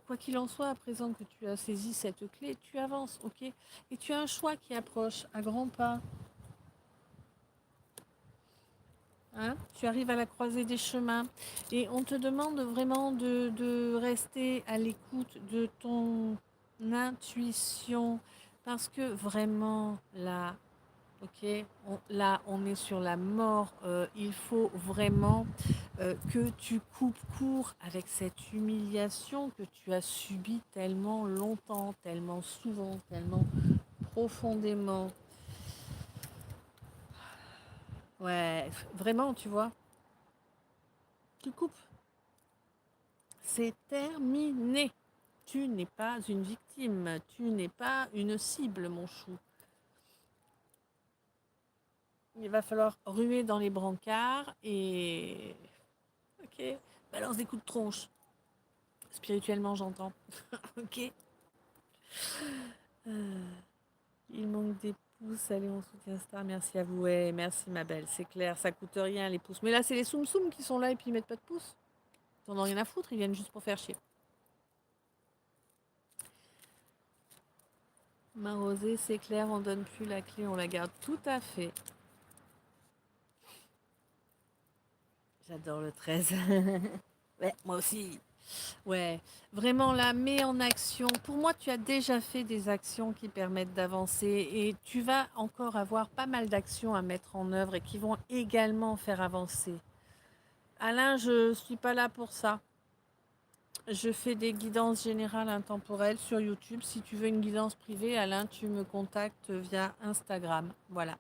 Quoi qu'il en soit, à présent que tu as saisi cette clé, tu avances, ok? Et tu as un choix qui approche à grands pas. Hein, tu arrives à la croisée des chemins et on te demande vraiment de rester à l'écoute de ton intuition parce que vraiment là, ok, là on est sur la mort. Il faut vraiment que tu coupes court avec cette humiliation que tu as subie tellement longtemps, tellement souvent, tellement profondément. Ouais, vraiment, tu vois, tu coupes. C'est terminé. Tu n'es pas une victime, tu n'es pas une cible, mon chou. Il va falloir ruer dans les brancards et... Ok, balance des coups de tronche. Spirituellement, j'entends. Ok. Euh, il manque des pouces, allez, on soutient Star. Merci à vous. Ouais, merci ma belle, c'est clair, ça coûte rien les pouces. Mais là, c'est les soum soum qui sont là et puis ils mettent pas de pouces. Ils n'en ont rien à foutre, ils viennent juste pour faire chier. Ma rosée, c'est clair, on donne plus la clé, on la garde tout à fait. J'adore le 13. Ouais, moi aussi. Ouais, vraiment là, mets en action. Pour moi, tu as déjà fait des actions qui permettent d'avancer et tu vas encore avoir pas mal d'actions à mettre en œuvre et qui vont également faire avancer. Alain, je suis pas là pour ça. Je fais des guidances générales intemporelles sur YouTube. Si tu veux une guidance privée, Alain, tu me contactes via Instagram. Voilà.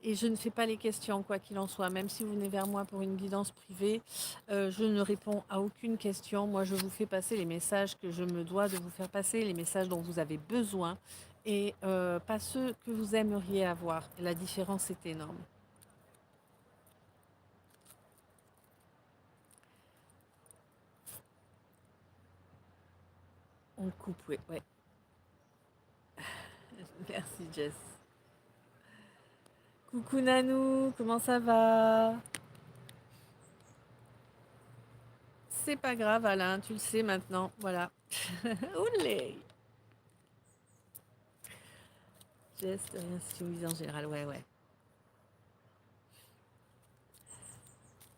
Et je ne fais pas les questions, quoi qu'il en soit. Même si vous venez vers moi pour une guidance privée, je ne réponds à aucune question. Moi, je vous fais passer les messages que je me dois de vous faire passer, les messages dont vous avez besoin, et pas ceux que vous aimeriez avoir. La différence est énorme. On coupe, oui. Ouais. Merci, Jess. Coucou Nanou, comment ça va? C'est pas grave, Alain, tu le sais maintenant. Voilà. Oulé. Jess, rien si tu en général. Ouais, ouais.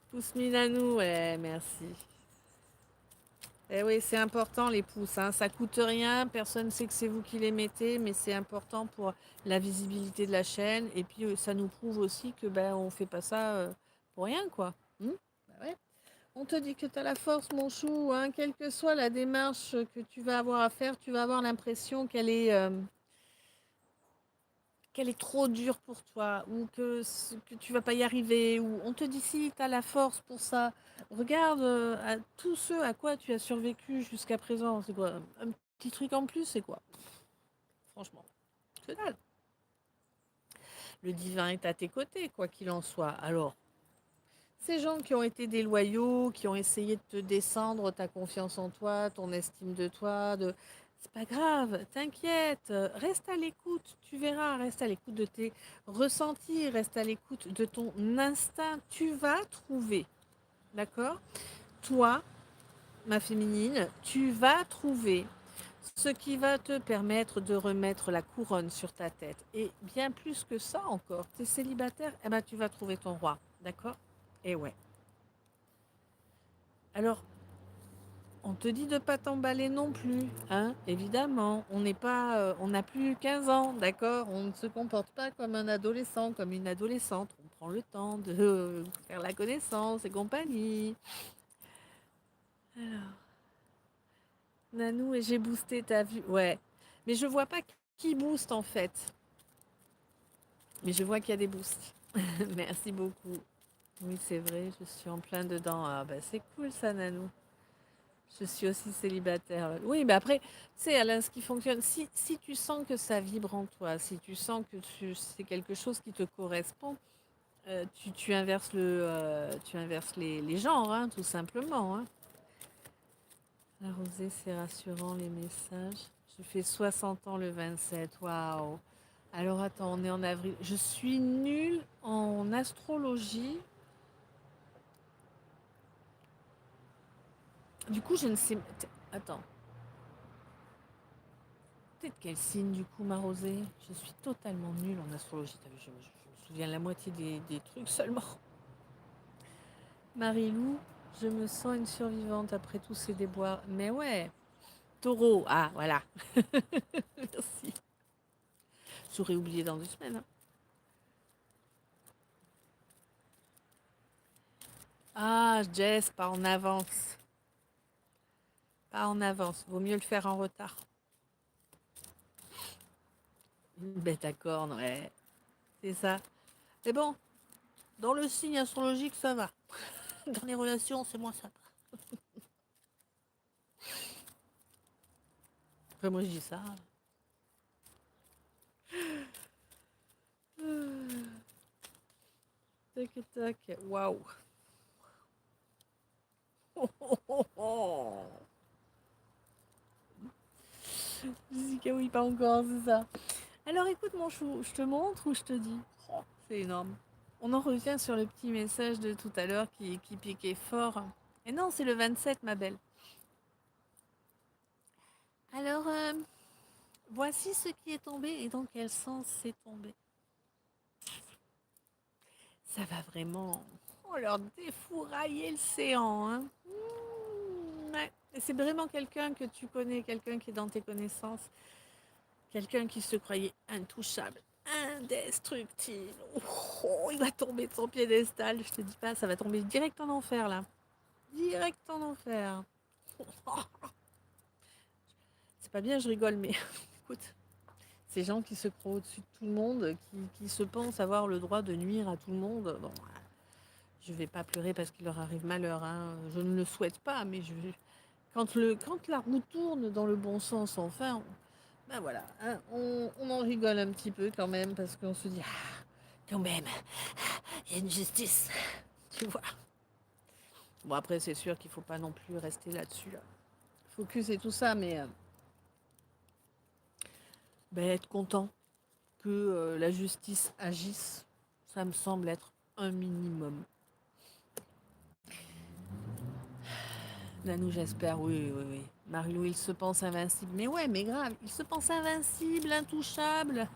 Pouce Milanou, ouais, merci. Eh oui, c'est important les pouces, hein. Ça coûte rien, personne ne sait que c'est vous qui les mettez, mais c'est important pour la visibilité de la chaîne. Et puis ça nous prouve aussi que ben on fait pas ça pour rien, quoi. Bah ouais. On te dit que tu as la force, mon chou, hein. Quelle que soit la démarche que tu vas avoir à faire, tu vas avoir l'impression qu'elle est trop dure pour toi ou que tu vas pas y arriver ou on te dit si tu as la force pour ça. Regarde à tous ceux à quoi tu as survécu jusqu'à présent. C'est quoi? Un petit truc en plus, c'est quoi? Franchement, que dalle. Le divin est à tes côtés, quoi qu'il en soit. Alors, ces gens qui ont été déloyaux, qui ont essayé de te descendre ta confiance en toi, ton estime de toi, c'est pas grave, t'inquiète, reste à l'écoute, tu verras, reste à l'écoute de tes ressentis, reste à l'écoute de ton instinct, tu vas trouver, d'accord? Toi, ma féminine, tu vas trouver ce qui va te permettre de remettre la couronne sur ta tête. Et bien plus que ça encore, tu es célibataire, eh ben tu vas trouver ton roi, d'accord? Et ouais. Alors, on te dit de pas t'emballer non plus, hein, évidemment. On n'est pas, on n'a plus 15 ans, d'accord? On ne se comporte pas comme un adolescent, comme une adolescente. On prend le temps de faire la connaissance et compagnie. Alors, Nanou, et j'ai boosté, t'as vu? Ouais. Mais je vois pas qui booste en fait. Mais je vois qu'il y a des boosts. Merci beaucoup. Oui, c'est vrai, je suis en plein dedans. Ah, bah, c'est cool ça, Nanou. Je suis aussi célibataire. Oui, mais après, tu sais, Alain, ce qui fonctionne, si tu sens que ça vibre en toi, si tu sens que c'est quelque chose qui te correspond, tu inverses tu inverses les genres, hein, tout simplement. Hein. La rosée, c'est rassurant, les messages. Je fais 60 ans le 27. Waouh! Alors attends, on est en avril. Je suis nulle en astrologie. Du coup, je ne sais. Attends, peut-être quel signe du coup, ma rosée? Je suis totalement nulle en astrologie. T'as vu, je me souviens la moitié des trucs seulement. Marie-Lou, je me sens une survivante après tous ces déboires. Mais ouais, taureau. Ah, voilà. Merci. J'aurais oublié dans 2 semaines. Hein. Ah, Jess, pas en avance. Pas en avance. Vaut mieux le faire en retard. Une bête à cornes, ouais. C'est ça. Mais bon, dans le signe astrologique, ça va. Dans les relations, c'est moins sympa. Après, moi, je dis ça. Tac, tac. Waouh. Oh, oh, oh, oh. Jessica, oui, pas encore, c'est ça. Alors, écoute, mon chou, je te montre ou je te dis? Oh, c'est énorme. On en revient sur le petit message de tout à l'heure qui piquait fort. Et non, c'est le 27, ma belle. Alors, voici ce qui est tombé et dans quel sens c'est tombé. Ça va vraiment leur défourailler le séant. Hein. Ouais. Et c'est vraiment quelqu'un que tu connais, quelqu'un qui est dans tes connaissances, quelqu'un qui se croyait intouchable, indestructible. Oh, il va tomber de son piédestal, je te dis pas, ça va tomber direct en enfer là. Direct en enfer. C'est pas bien, je rigole, mais écoute, ces gens qui se croient au-dessus de tout le monde, qui se pensent avoir le droit de nuire à tout le monde, bon, je vais pas pleurer parce qu'il leur arrive malheur. Hein. Je ne le souhaite pas, mais quand la roue tourne dans le bon sens, enfin, ben voilà, hein, on en rigole un petit peu quand même parce qu'on se dit, ah, quand même, il y a une justice, tu vois. Bon, après, c'est sûr qu'il faut pas non plus rester là-dessus. Là. Focus et tout ça, mais ben, être content que la justice agisse, ça me semble être un minimum. Nanou, j'espère, oui, oui, oui. Marie-Lou, il se pense invincible. Mais ouais, mais grave, il se pense invincible, intouchable.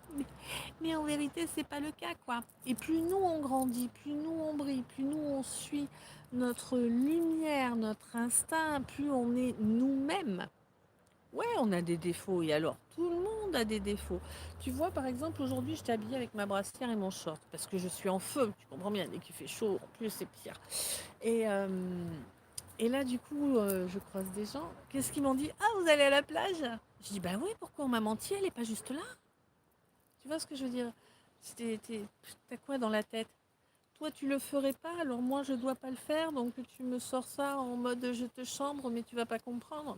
Mais en vérité, c'est pas le cas, quoi. Et plus nous on grandit, plus nous on brille, plus nous on suit notre lumière, notre instinct, plus on est nous-mêmes. Ouais, on a des défauts. Et alors, tout le monde a des défauts. Tu vois, par exemple, aujourd'hui, je t'ai habillée avec ma brassière et mon short parce que je suis en feu. Tu comprends bien, dès qu'il fait chaud, en plus, c'est pire. Et, euh, et là, du coup, je croise des gens. Qu'est-ce qu'ils m'ont dit? Ah, vous allez à la plage? Je dis, bah oui, pourquoi on m'a menti? Elle est pas juste là. Tu vois ce que je veux dire? T'as quoi dans la tête? Toi, tu le ferais pas, alors moi, je dois pas le faire, donc tu me sors ça en mode je te chambre, mais tu vas pas comprendre.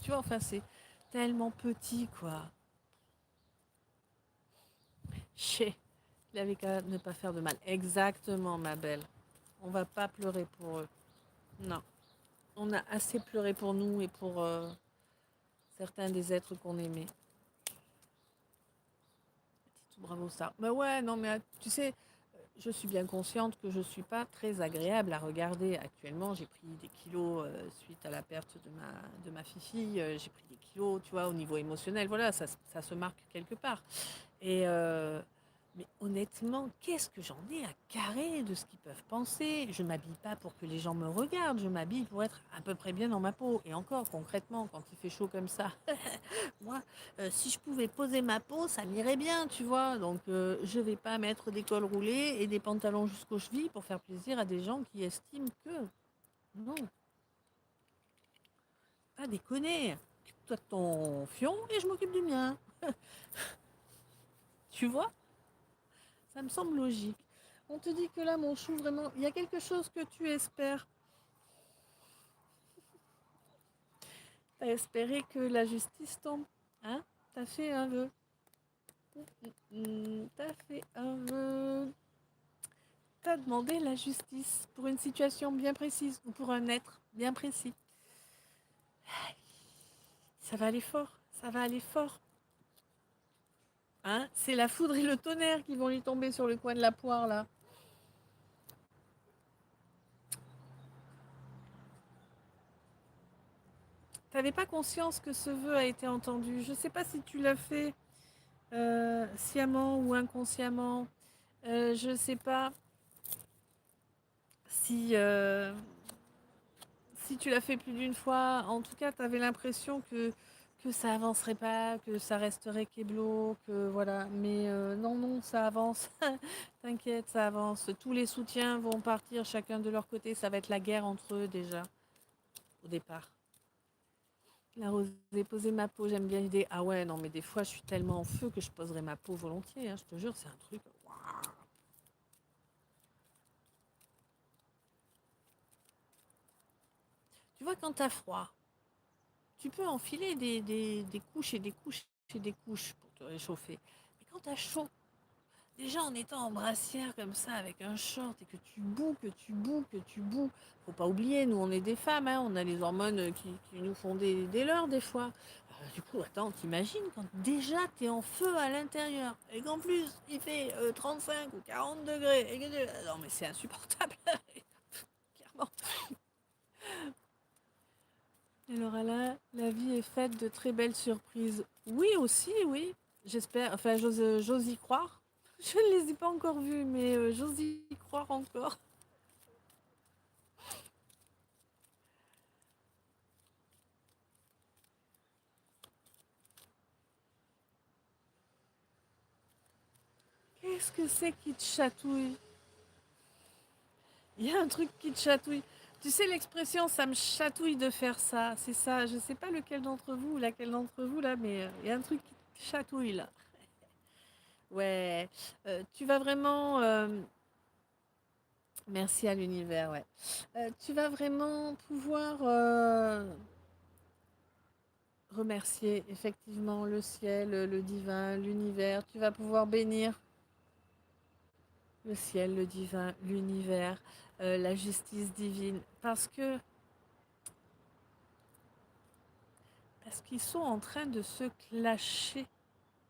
Tu vois, enfin, c'est tellement petit, quoi. Chez, il avait qu'à ne pas faire de mal. Exactement, ma belle. On va pas pleurer pour eux. Non. On a assez pleuré pour nous et pour certains des êtres qu'on aimait. Bravo ça. Mais ouais, non, mais tu sais, je suis bien consciente que je ne suis pas très agréable à regarder. Actuellement, j'ai pris des kilos suite à la perte de ma fille. J'ai pris des kilos, tu vois, au niveau émotionnel. Voilà, ça se marque quelque part. Et mais honnêtement, qu'est-ce que j'en ai à carrer de ce qu'ils peuvent penser? Je m'habille pas pour que les gens me regardent. Je m'habille pour être à peu près bien dans ma peau. Et encore, concrètement, quand il fait chaud comme ça, moi, si je pouvais poser ma peau, ça m'irait bien, tu vois. Donc, je vais pas mettre des cols roulés et des pantalons jusqu'aux chevilles pour faire plaisir à des gens qui estiment que... Non, pas déconner. Occupe-toi de ton fion et je m'occupe du mien. Tu vois? Ça me semble logique. On te dit que là, mon chou, vraiment, il y a quelque chose que tu espères. T'as espéré que la justice tombe. Hein? T'as fait un vœu. T'as fait un vœu. T'as demandé la justice pour une situation bien précise ou pour un être bien précis. Ça va aller fort. Ça va aller fort. Hein? C'est la foudre et le tonnerre qui vont lui tomber sur le coin de la poire, là. T'avais pas conscience que ce vœu a été entendu. Je sais pas si tu l'as fait sciemment ou inconsciemment. Je sais pas si, si tu l'as fait plus d'une fois. En tout cas, tu avais l'impression que ça avancerait pas, que ça resterait kéblo, que voilà. Mais non, non, ça avance. T'inquiète, ça avance. Tous les soutiens vont partir chacun de leur côté. Ça va être la guerre entre eux déjà, au départ. La rosée, poser ma peau, j'aime bien l'idée. Ah ouais, non, mais des fois, je suis tellement en feu que je poserais ma peau volontiers. Hein, je te jure, c'est un truc. Waouh. Tu vois, quand t'as froid, tu peux enfiler des couches et des couches et des couches pour te réchauffer. Mais quand t'as chaud, déjà en étant en brassière comme ça, avec un short, et que tu boues, que tu boues, que tu boues, faut pas oublier, nous on est des femmes, hein, on a les hormones qui nous font des leurres des fois. Du coup, attends, t'imagines quand déjà t'es en feu à l'intérieur, et qu'en plus il fait 35 ou 40 degrés, non mais c'est insupportable, clairement. Alors là, la vie est faite de très belles surprises. Oui aussi, oui. J'espère, enfin j'ose y croire. Je ne les ai pas encore vus, mais j'ose y croire encore. Qu'est-ce que c'est qui te chatouille? Il y a un truc qui te chatouille. Tu sais l'expression ça me chatouille de faire ça, c'est ça. Je sais pas lequel d'entre vous ou laquelle d'entre vous là, mais il y a un truc qui te chatouille là. Ouais, tu vas vraiment... merci à l'univers, ouais. Tu vas vraiment pouvoir remercier effectivement le ciel, le divin, l'univers. Tu vas pouvoir bénir le ciel, le divin, l'univers, la justice divine, parce qu'ils sont en train de se clasher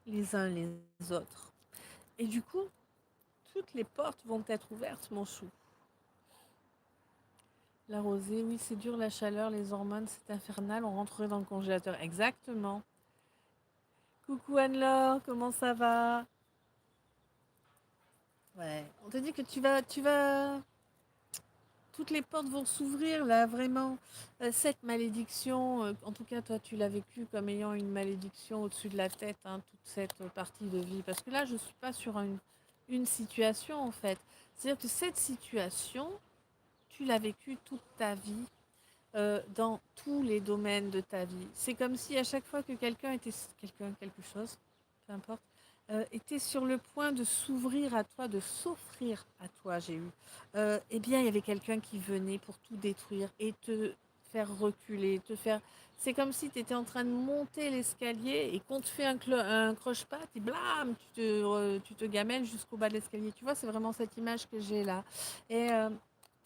les uns les autres. Et du coup, toutes les portes vont être ouvertes, mon chou. La rosée, oui, c'est dur, la chaleur, les hormones, c'est infernal, on rentrerait dans le congélateur. Exactement. Coucou Anne-Laure, comment ça va? Ouais, on te dit que toutes les portes vont s'ouvrir là, vraiment. Cette malédiction, en tout cas toi tu l'as vécu comme ayant une malédiction au-dessus de la tête, hein, toute cette partie de vie. Parce que là je ne suis pas sur une situation en fait. C'est-à-dire que cette situation, tu l'as vécue toute ta vie, dans tous les domaines de ta vie. C'est comme si à chaque fois que quelque chose, peu importe, était sur le point de s'ouvrir à toi, de s'offrir à toi, j'ai eu, eh bien, il y avait quelqu'un qui venait pour tout détruire et te faire reculer, te faire... C'est comme si tu étais en train de monter l'escalier et qu'on te fait un croche-patte et blam, tu te gamelles jusqu'au bas de l'escalier. Tu vois, c'est vraiment cette image que j'ai là. Et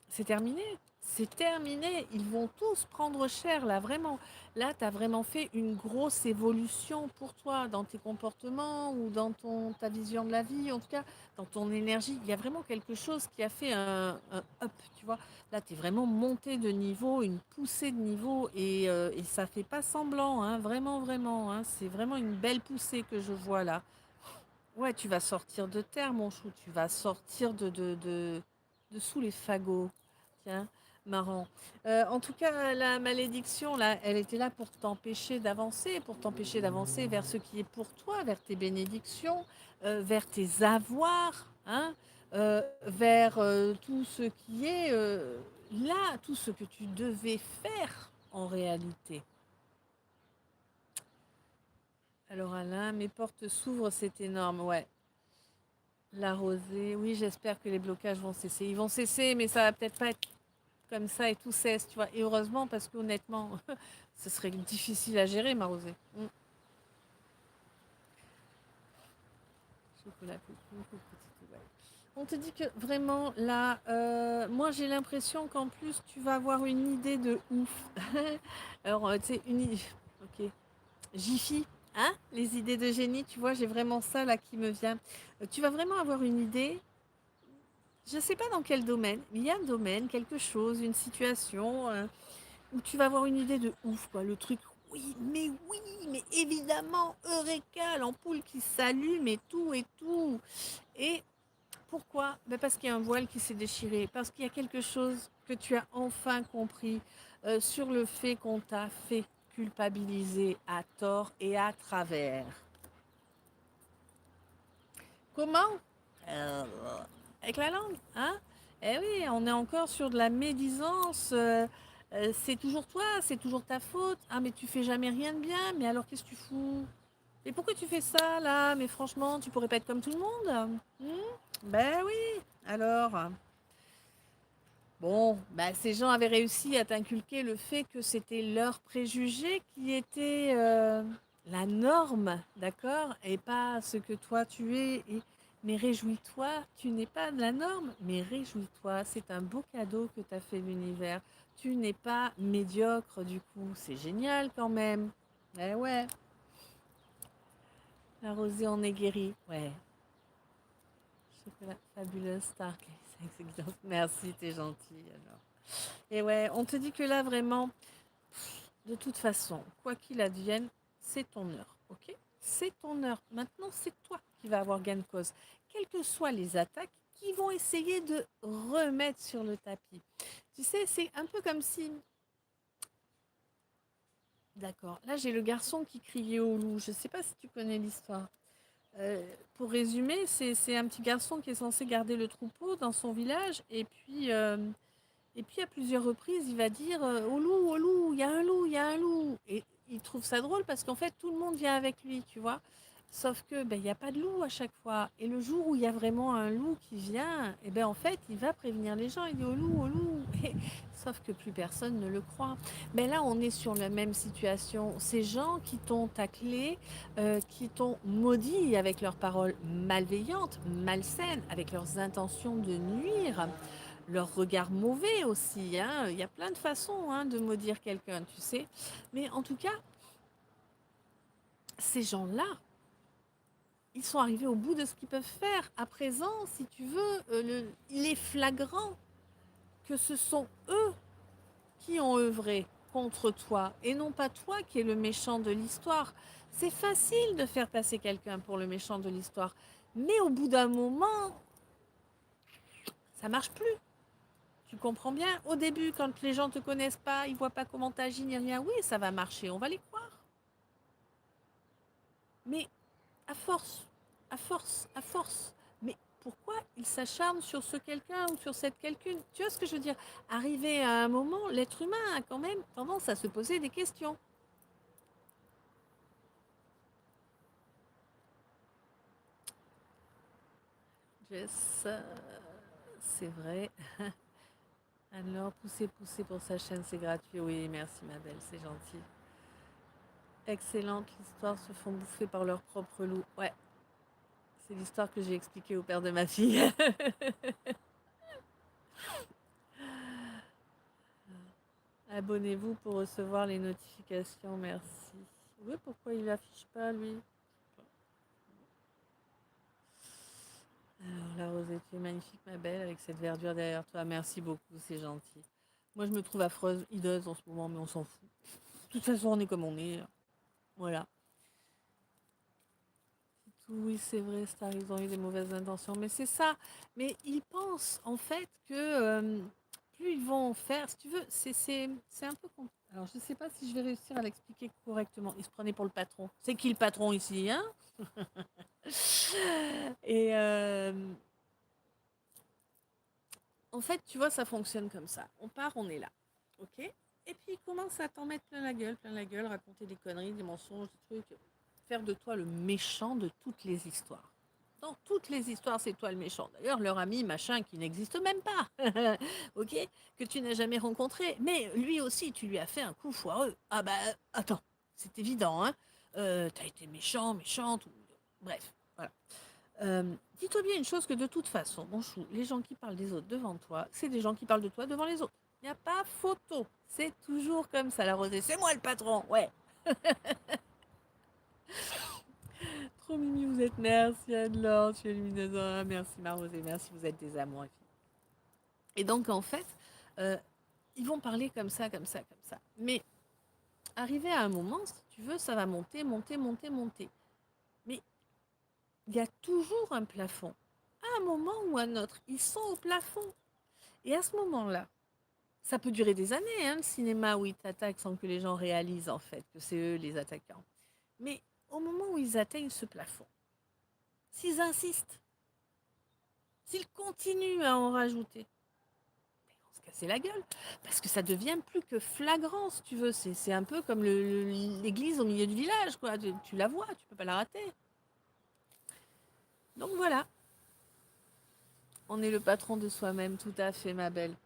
c'est terminé. C'est terminé. Ils vont tous prendre cher, là, vraiment. Là, tu as vraiment fait une grosse évolution pour toi dans tes comportements ou dans ta vision de la vie, en tout cas, dans ton énergie. Il y a vraiment quelque chose qui a fait un up, tu vois. Là, tu es vraiment monté de niveau, une poussée de niveau et ça fait pas semblant, hein, vraiment, vraiment. Hein. C'est vraiment une belle poussée que je vois là. Ouais, tu vas sortir de terre, mon chou. Tu vas sortir de sous les fagots. Tiens, marrant. En tout cas, la malédiction, là, elle était là pour t'empêcher d'avancer vers ce qui est pour toi, vers tes bénédictions, vers tes avoirs, hein, vers tout ce qui est là, tout ce que tu devais faire en réalité. Alors Alain, mes portes s'ouvrent, c'est énorme, ouais. La rosée, oui, j'espère que les blocages vont cesser. Ils vont cesser, mais ça va peut-être pas être comme ça et tout cesse, tu vois. Et heureusement, parce qu'honnêtement, ce serait difficile à gérer, ma rosée. Chocolat coucou, coucou, petit, ouais. On te dit que vraiment, là, moi j'ai l'impression qu'en plus, tu vas avoir une idée de ouf. Alors, tu sais, une idée. Ok. Jiffy, hein? Les idées de génie, tu vois, j'ai vraiment ça là qui me vient. Tu vas vraiment avoir une idée. Je ne sais pas dans quel domaine, mais il y a un domaine, quelque chose, une situation où tu vas avoir une idée de ouf, quoi. Le truc, oui, mais évidemment, Eureka, l'ampoule qui s'allume et tout et tout. Et pourquoi? Ben parce qu'il y a un voile qui s'est déchiré, parce qu'il y a quelque chose que tu as enfin compris sur le fait qu'on t'a fait culpabiliser à tort et à travers. Comment? Euh, avec la langue, hein? Eh oui, on est encore sur de la médisance. C'est toujours toi, c'est toujours ta faute. Ah, mais tu fais jamais rien de bien. Mais alors, qu'est-ce que tu fous? Et pourquoi tu fais ça, là? Mais franchement, tu pourrais pas être comme tout le monde? Ben oui. Alors, bon, ben, ces gens avaient réussi à t'inculquer le fait que c'était leur préjugé qui était la norme, d'accord? Et pas ce que toi tu es. Mais réjouis-toi, tu n'es pas de la norme, mais réjouis-toi, c'est un beau cadeau que t'as fait l'univers. Tu n'es pas médiocre du coup, c'est génial quand même. Eh ouais, la rosée en est guérie. Ouais, chocolat fabuleux, Stark. Merci, t'es gentil alors. Et ouais, on te dit que là vraiment, de toute façon, quoi qu'il advienne, c'est ton heure, ok? C'est ton heure. Maintenant, c'est toi qui vas avoir gain de cause. Quelles que soient les attaques qui vont essayer de remettre sur le tapis. Tu sais, c'est un peu comme si... D'accord. Là, j'ai le garçon qui criait au loup. Je ne sais pas si tu connais l'histoire. Pour résumer, c'est un petit garçon qui est censé garder le troupeau dans son village. Et puis à plusieurs reprises, il va dire au loup, il y a un loup, il y a un loup. Et il trouve ça drôle parce qu'en fait, tout le monde vient avec lui, tu vois. Sauf que ben, il n'y a pas de loup à chaque fois. Et le jour où il y a vraiment un loup qui vient, et ben en fait, il va prévenir les gens. Il dit au loup, au loup. Et, sauf que plus personne ne le croit. Mais là, on est sur la même situation. Ces gens qui t'ont taclé, qui t'ont maudit avec leurs paroles malveillantes, malsaines, avec leurs intentions de nuire, leur regard mauvais aussi, hein. Il y a plein de façons hein, de maudire quelqu'un, tu sais. Mais en tout cas, ces gens-là, ils sont arrivés au bout de ce qu'ils peuvent faire. À présent, si tu veux, il est flagrant que ce sont eux qui ont œuvré contre toi et non pas toi qui es le méchant de l'histoire. C'est facile de faire passer quelqu'un pour le méchant de l'histoire, mais au bout d'un moment, ça marche plus. Tu comprends bien? Au début, quand les gens te connaissent pas, ils voient pas comment tu agis ni rien, oui, ça va marcher, on va les croire. Mais à force, à force, à force. Mais pourquoi ils s'acharnent sur ce quelqu'un ou sur cette quelqu'une? Tu vois ce que je veux dire? Arrivé à un moment, l'être humain a quand même tendance à se poser des questions. Jess, c'est vrai. Alors, pousser pour sa chaîne, c'est gratuit. Oui, merci ma belle, c'est gentil. Excellente, l'histoire se font bouffer par leur propre loup. Ouais, c'est l'histoire que j'ai expliquée au père de ma fille. Abonnez-vous pour recevoir les notifications, merci. Oui, pourquoi il affiche pas lui? Alors, la rosée, tu es magnifique, ma belle, avec cette verdure derrière toi. Merci beaucoup, c'est gentil. Moi, je me trouve affreuse, hideuse en ce moment, mais on s'en fout. De toute façon, on est comme on est. Voilà. Oui, c'est vrai, Star, ils ont eu des mauvaises intentions. Mais c'est ça. Mais ils pensent, en fait, que plus ils vont en faire, si tu veux, c'est un peu... Alors, je ne sais pas si je vais réussir à l'expliquer correctement. Ils se prenaient pour le patron. C'est qui le patron ici, hein? Et en fait, tu vois, ça fonctionne comme ça. On part, on est là. OK? Et puis, ils commencent à t'en mettre plein la gueule, raconter des conneries, des mensonges, des trucs. Faire de toi le méchant de toutes les histoires. maintenant, toutes les histoires, c'est toi le méchant. D'ailleurs, leur ami machin qui n'existe même pas, ok, que tu n'as jamais rencontré. Mais lui aussi, tu lui as fait un coup foireux. Ah bah, attends, c'est évident, hein. T'as été méchant, méchante, bref, voilà. Dis-toi bien une chose que de toute façon, mon chou, les gens qui parlent des autres devant toi, c'est des gens qui parlent de toi devant les autres. Il n'y a pas photo. C'est toujours comme ça, la rosée. C'est moi le patron, ouais. Trop mimi, vous êtes. Merci Anne-Laure, tu es lumineuse. Ah, merci ma rosée, merci, vous êtes des amours. Et donc, en fait, euh, ils vont parler comme ça, comme ça, comme ça. Mais arrivé à un moment, si tu veux, ça va monter, monter, monter, monter. Mais il y a toujours un plafond. À un moment ou à un autre, ils sont au plafond. Et à ce moment-là, ça peut durer des années, hein, le cinéma où ils t'attaquent sans que les gens réalisent en fait que c'est eux les attaquants. Mais au moment où ils atteignent ce plafond, s'ils insistent, s'ils continuent à en rajouter, ils vont se casser la gueule. Parce que ça devient plus que flagrant, si tu veux. C'est un peu comme l'église au milieu du village, quoi. Tu la vois, tu peux pas la rater. Donc voilà, on est le patron de soi-même, tout à fait, ma belle.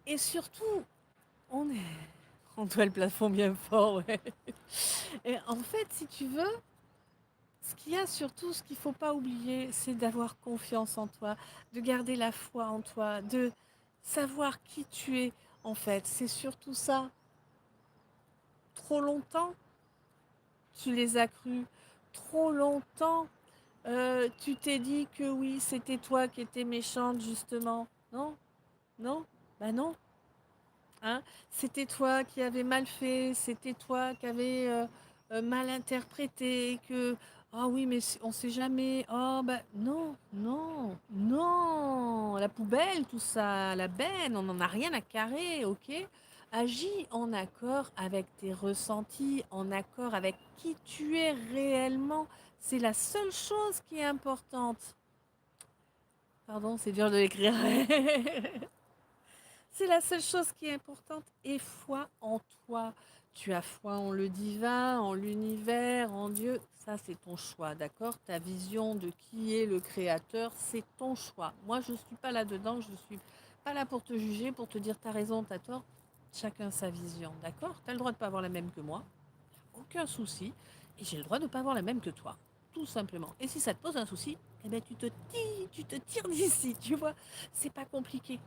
Et surtout, on est... On doit le plafond bien fort, ouais. Et en fait, si tu veux, ce qu'il y a surtout, ce qu'il ne faut pas oublier, c'est d'avoir confiance en toi, de garder la foi en toi, de savoir qui tu es, en fait. C'est surtout ça. Trop longtemps, tu les as crus. Trop longtemps, tu t'es dit que oui, c'était toi qui étais méchante, justement. Non, non, bah non. Hein, c'était toi qui avais mal fait, c'était toi qui avais mal interprété, que ah oui, mais on sait jamais. Oh bah non, non, non, la poubelle, tout ça, la benne, on n'en a rien à carrer, ok? Agis en accord avec tes ressentis, en accord avec qui tu es réellement. C'est la seule chose qui est importante. Pardon, c'est dur de l'écrire. C'est la seule chose qui est importante. Et foi en toi. Tu as foi en le divin, en l'univers, en Dieu. Ça, c'est ton choix, d'accord? Ta vision de qui est le créateur, c'est ton choix. Moi, je ne suis pas là-dedans. Je ne suis pas là pour te juger, pour te dire t'as raison, t'as tort. Chacun sa vision, d'accord? Tu as le droit de ne pas avoir la même que moi. Aucun souci. Et j'ai le droit de ne pas avoir la même que toi. Tout simplement. Et si ça te pose un souci, eh ben, tu te tires d'ici, tu vois? C'est pas compliqué.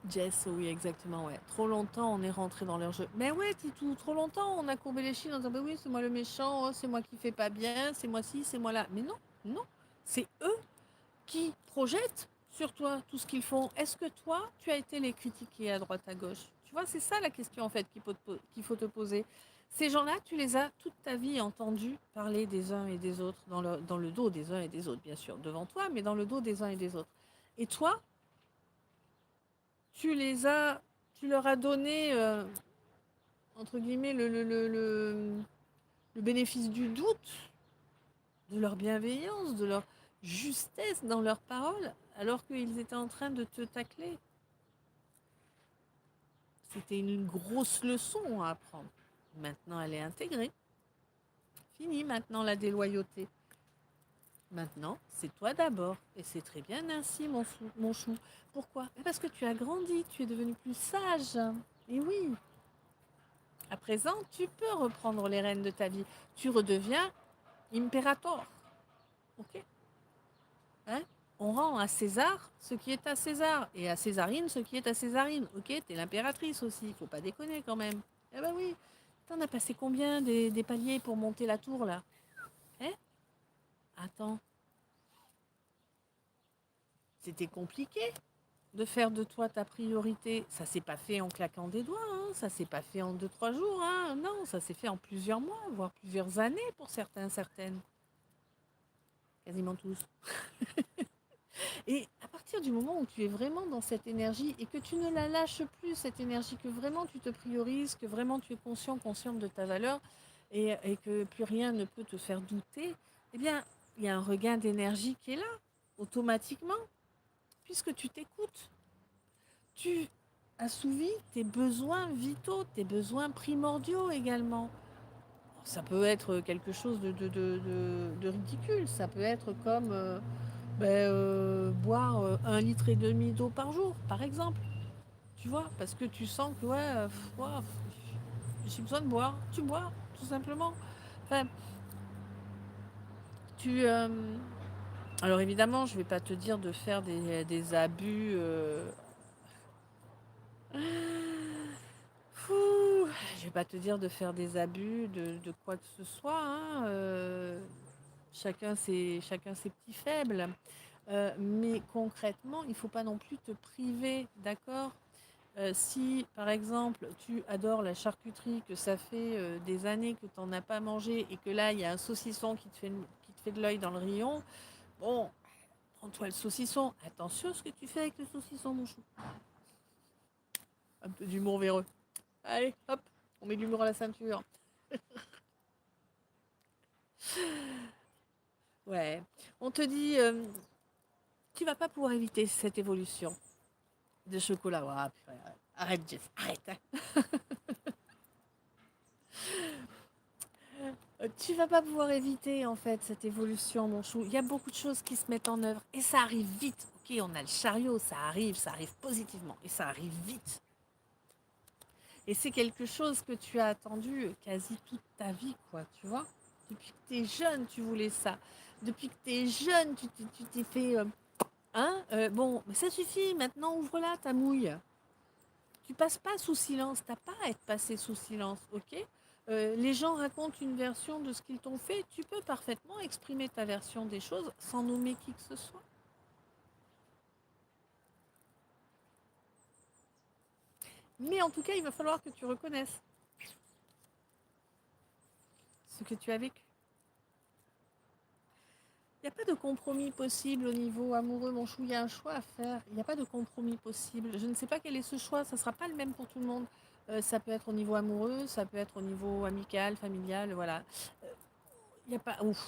Jess, oui, exactement, ouais. Trop longtemps, on est rentré dans leur jeu. Mais ouais, Titou, trop longtemps, on a courbé les chines en disant, bah oui, c'est moi le méchant, oh, c'est moi qui fais pas bien, c'est moi ci, c'est moi là. Mais non, non, c'est eux qui projettent sur toi tout ce qu'ils font. Est-ce que toi, tu as été les critiquer à droite, à gauche? Tu vois, c'est ça la question en fait qu'il faut te poser. Ces gens-là, tu les as toute ta vie entendus parler des uns et des autres, dans le dos des uns et des autres, bien sûr, devant toi, mais dans le dos des uns et des autres. Et toi, tu les as, tu leur as donné, entre guillemets, le bénéfice du doute, de leur bienveillance, de leur justesse dans leurs paroles, alors qu'ils étaient en train de te tacler. C'était une grosse leçon à apprendre. Maintenant, elle est intégrée. Fini maintenant la déloyauté. Maintenant, c'est toi d'abord. Et c'est très bien ainsi, mon chou. Pourquoi? Parce que tu as grandi, tu es devenu plus sage. Et oui, à présent, tu peux reprendre les rênes de ta vie. Tu redeviens impérator. Ok? Hein? On rend à César ce qui est à César et à Césarine ce qui est à Césarine. Ok? T'es l'impératrice aussi. Faut pas déconner quand même. Eh ben oui. T'en as passé combien des paliers pour monter la tour là? Hein? Attends. C'était compliqué de faire de toi ta priorité. Ça s'est pas fait en claquant des doigts, hein. Ça s'est pas fait en 2, 3 jours, hein. Non, ça s'est fait en plusieurs mois, voire plusieurs années pour certains, certaines. Quasiment tous. Et à partir du moment où tu es vraiment dans cette énergie et que tu ne la lâches plus, cette énergie, que vraiment tu te priorises, que vraiment tu es conscient, consciente de ta valeur et que plus rien ne peut te faire douter, eh bien, il y a un regain d'énergie qui est là, automatiquement, puisque tu t'écoutes. Tu assouvi tes besoins vitaux, tes besoins primordiaux également. Ça peut être quelque chose de ridicule. Ça peut être comme boire 1,5 litre d'eau par jour, par exemple. Tu vois, parce que tu sens que ouais, j'ai besoin de boire. Tu bois, tout simplement. Enfin, tu. Alors évidemment, je ne vais pas te dire de faire des abus. Fou, je vais pas te dire de faire des abus de quoi que ce soit, hein, chacun ses petits faibles. Mais concrètement, il ne faut pas non plus te priver, d'accord. Si, par exemple, tu adores la charcuterie, que ça fait des années que tu n'en as pas mangé et que là, il y a un saucisson qui te fait de l'œil dans le rayon, bon, prends-toi le saucisson. Attention à ce que tu fais avec le saucisson, mon chou. Un peu d'humour véreux. Allez, hop, on met de l'humour à la ceinture. Ouais. On te dit, tu vas pas pouvoir éviter cette évolution de chocolat. Ah, purée, arrête, Jess, arrête, hein. Tu vas pas pouvoir éviter en fait cette évolution, mon chou. Il y a beaucoup de choses qui se mettent en œuvre et ça arrive vite. Ok, on a le chariot, ça arrive positivement et ça arrive vite. Et c'est quelque chose que tu as attendu quasi toute ta vie, quoi, tu vois. Depuis que tu es jeune, tu voulais ça. Depuis que tu es jeune, tu t'es fait hein, bon, mais ça suffit, maintenant ouvre-la ta mouille. Tu passes pas sous silence, t'as pas à être passé sous silence, ok. Les gens racontent une version de ce qu'ils t'ont fait, tu peux parfaitement exprimer ta version des choses sans nommer qui que ce soit. Mais en tout cas, il va falloir que tu reconnaisses ce que tu as vécu. Il n'y a pas de compromis possible au niveau amoureux, mon chou. Il y a un choix à faire. Il n'y a pas de compromis possible. Je ne sais pas quel est ce choix. Ça ne sera pas le même pour tout le monde. Ça peut être au niveau amoureux, ça peut être au niveau amical, familial, voilà. Il n'y a pas. Ouf.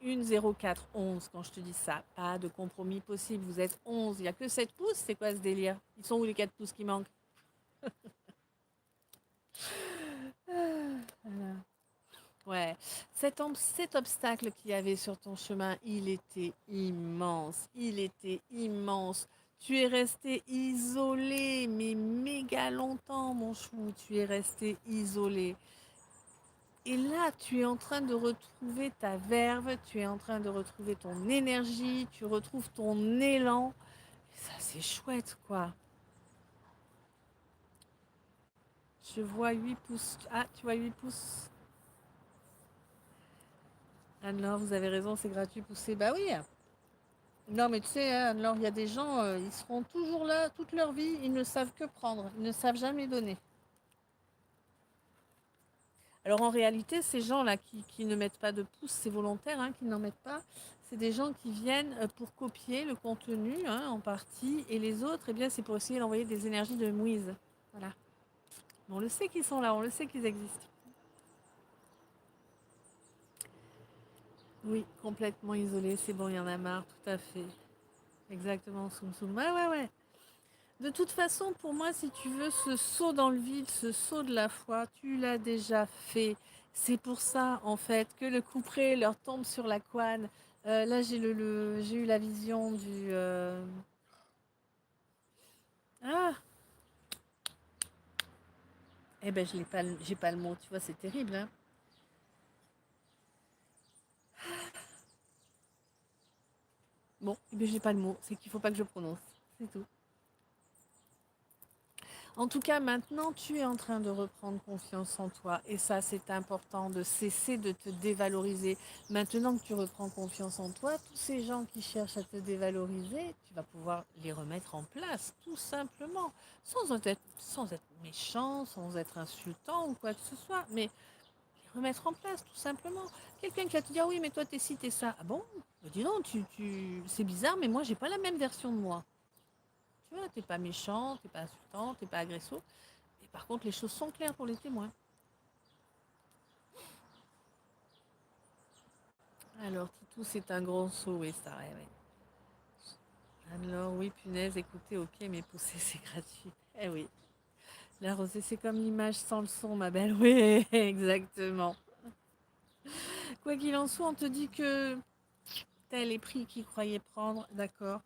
1, 0, 4, 11, quand je te dis ça. Pas de compromis possible. Vous êtes 11. Il n'y a que 7 pouces. C'est quoi ce délire? Ils sont où les 4 pouces qui manquent? Voilà. Ouais, cet obstacle qu'il y avait sur ton chemin, il était immense. Il était immense. Tu es resté isolé, mais méga longtemps, mon chou. Tu es resté isolé. Et là, tu es en train de retrouver ta verve, tu es en train de retrouver ton énergie, tu retrouves ton élan. Et ça, c'est chouette, quoi. Je vois 8 pouces. Ah, tu vois 8 pouces. Anne-Laure, vous avez raison, c'est gratuit, pousser. Bah oui. Non, mais tu sais, hein, Anne-Laure, il y a des gens, ils seront toujours là toute leur vie, ils ne savent que prendre, ils ne savent jamais donner. Alors en réalité, ces gens-là qui ne mettent pas de pouce, c'est volontaire, hein, qui n'en mettent pas, c'est des gens qui viennent pour copier le contenu, hein, en partie, et les autres, eh bien, c'est pour essayer d'envoyer des énergies de mouise. Voilà. On le sait qu'ils sont là, on le sait qu'ils existent. Oui, complètement isolés, c'est bon, il y en a marre, tout à fait. Exactement, soum soum. Ouais, ouais, ouais. De toute façon, pour moi, si tu veux, ce saut dans le vide, ce saut de la foi, tu l'as déjà fait. C'est pour ça, en fait, que le couperet leur tombe sur la couenne. Là, j'ai eu la vision du... Ah, eh ben, je l'ai pas, j'ai pas le mot, tu vois, c'est terrible, hein. Bon, eh ben, j'ai pas le mot, c'est qu'il faut pas que je prononce. C'est tout. En tout cas, maintenant, tu es en train de reprendre confiance en toi. Et ça, c'est important de cesser de te dévaloriser. Maintenant que tu reprends confiance en toi, tous ces gens qui cherchent à te dévaloriser, tu vas pouvoir les remettre en place, tout simplement. Sans être méchant, sans être insultant ou quoi que ce soit. Mais les remettre en place, tout simplement. Quelqu'un qui va te dire, oui, mais toi, t'es ci, t'es ça. Ah bon? Dis donc, c'est bizarre, mais moi, j'ai pas la même version de moi. Tu vois, t'es pas méchant, t'es pas insultant, t'es pas agressif. Et par contre, les choses sont claires pour les témoins. Alors, Titou, c'est un grand saut, oui, ça, ouais, ouais. Alors, oui, punaise, écoutez, ok, mais pousser, c'est gratuit. Eh oui. La rosée, c'est comme l'image sans le son, ma belle. Oui, exactement. Quoi qu'il en soit, on te dit que tel les prix qu'ils croyaient prendre, d'accord.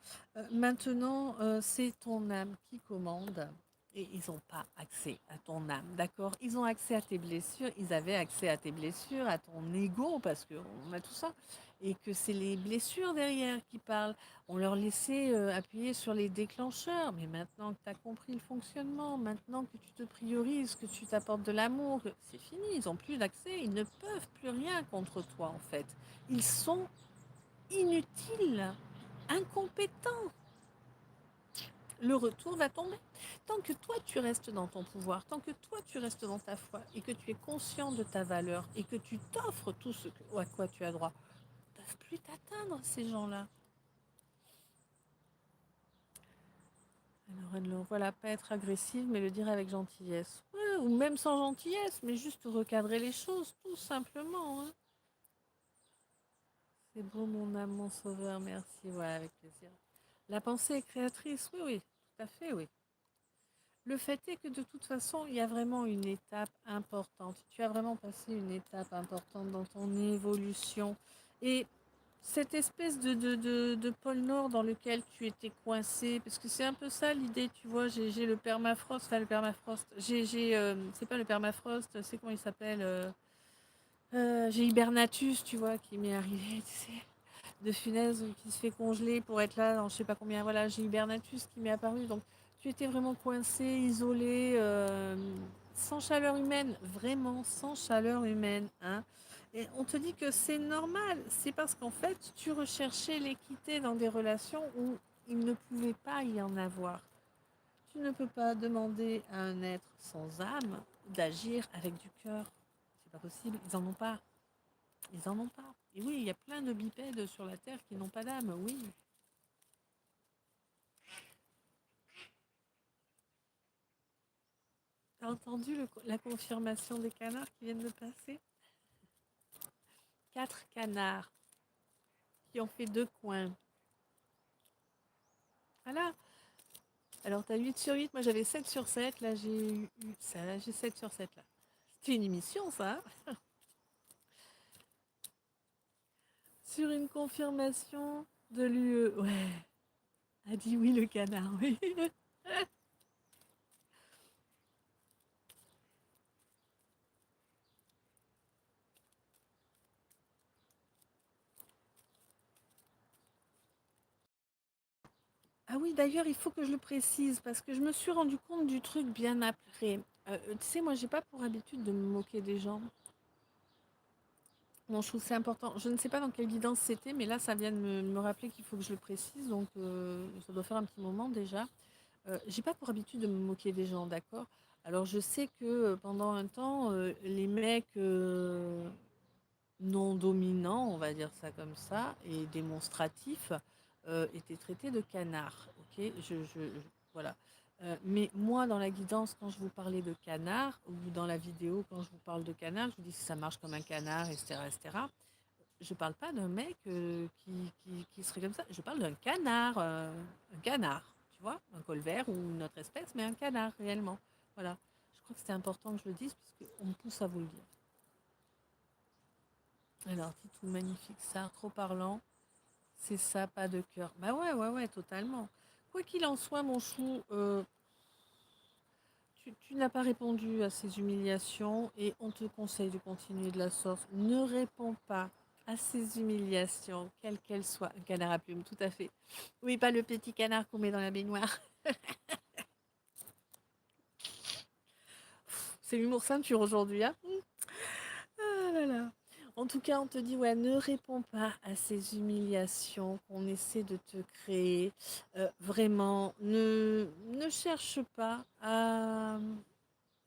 Maintenant, c'est ton âme qui commande. Et ils n'ont pas accès à ton âme, d'accord. Ils ont accès à tes blessures, ils avaient accès à tes blessures, à ton ego, parce qu'on a tout ça. Et que c'est les blessures derrière qui parlent. On leur laissait appuyer sur les déclencheurs. Mais maintenant que tu as compris le fonctionnement, maintenant que tu te priorises, que tu t'apportes de l'amour, c'est fini, ils n'ont plus d'accès, ils ne peuvent plus rien contre toi, en fait. Ils sont inutile, incompétent. Le retour va tomber. Tant que toi tu restes dans ton pouvoir, tant que toi tu restes dans ta foi et que tu es conscient de ta valeur et que tu t'offres tout ce à quoi tu as droit, ils ne peuvent plus t'atteindre ces gens-là. Alors, voilà, pas être agressive, mais le dire avec gentillesse. Ouais, ou même sans gentillesse, mais juste recadrer les choses, tout simplement. Hein. C'est beau, mon âme, mon sauveur, merci. Voilà, avec plaisir. La pensée est créatrice, oui, oui, tout à fait, oui. Le fait est que de toute façon, il y a vraiment une étape importante. Tu as vraiment passé une étape importante dans ton évolution. Et cette espèce de pôle Nord dans lequel tu étais coincé, parce que c'est un peu ça l'idée, tu vois, j'ai le permafrost, enfin le permafrost, c'est pas le permafrost, c'est comment il s'appelle j'ai Hibernatus, tu vois, qui m'est arrivé, tu sais, de Funès qui se fait congeler pour être là dans je sais pas combien. Voilà, j'ai Hibernatus qui m'est apparu. Donc, tu étais vraiment coincé, isolé, sans chaleur humaine, vraiment sans chaleur humaine. Hein. Et on te dit que c'est normal. C'est parce qu'en fait, tu recherchais l'équité dans des relations où il ne pouvait pas y en avoir. Tu ne peux pas demander à un être sans âme d'agir avec du cœur. C'est pas possible. Ils en ont pas. Ils en ont pas. Et oui, il y a plein de bipèdes sur la Terre qui n'ont pas d'âme, oui. T'as entendu la confirmation des canards qui viennent de passer? 4 canards qui ont fait 2 coins. Voilà. Alors, t'as 8 sur 8, moi j'avais 7 sur 7. Là, j'ai 7 sur 7 là. C'était une émission, ça. Hein. Sur une confirmation de l'UE. Ouais. A dit oui, le canard, oui. Ah oui, d'ailleurs, il faut que je le précise parce que je me suis rendu compte du truc bien après. Tu sais, moi, j'ai pas pour habitude de me moquer des gens. Bon, je trouve que c'est important. Je ne sais pas dans quelle guidance c'était, mais là, ça vient de me rappeler qu'il faut que je le précise. Donc, ça doit faire un petit moment déjà. J'ai pas pour habitude de me moquer des gens, d'accord. Alors, je sais que pendant un temps, les mecs non dominants, on va dire ça comme ça, et démonstratifs, étaient traités de canards. Ok, voilà. Mais moi, dans la guidance, quand je vous parlais de canard, ou dans la vidéo, quand je vous parle de canard, je vous dis si ça marche comme un canard, etc., etc. Je parle pas d'un mec qui serait comme ça. Je parle d'un canard, un canard, tu vois, un colvert ou une autre espèce, mais un canard réellement. Voilà. Je crois que c'était important que je le dise parce qu'on me pousse à vous le dire. Alors, Titou, magnifique, ça, trop parlant. C'est ça, pas de cœur. Bah ouais, ouais, ouais, totalement. Quoi qu'il en soit, mon chou, tu n'as pas répondu à ces humiliations et on te conseille de continuer de la sorte. Ne réponds pas à ces humiliations, quelles qu'elles soient. Un canard à plumes, tout à fait. Oui, pas le petit canard qu'on met dans la baignoire. C'est l'humour ceinture aujourd'hui, hein. Ah là là. En tout cas, on te dit, ouais, ne réponds pas à ces humiliations qu'on essaie de te créer. Vraiment, ne cherche pas à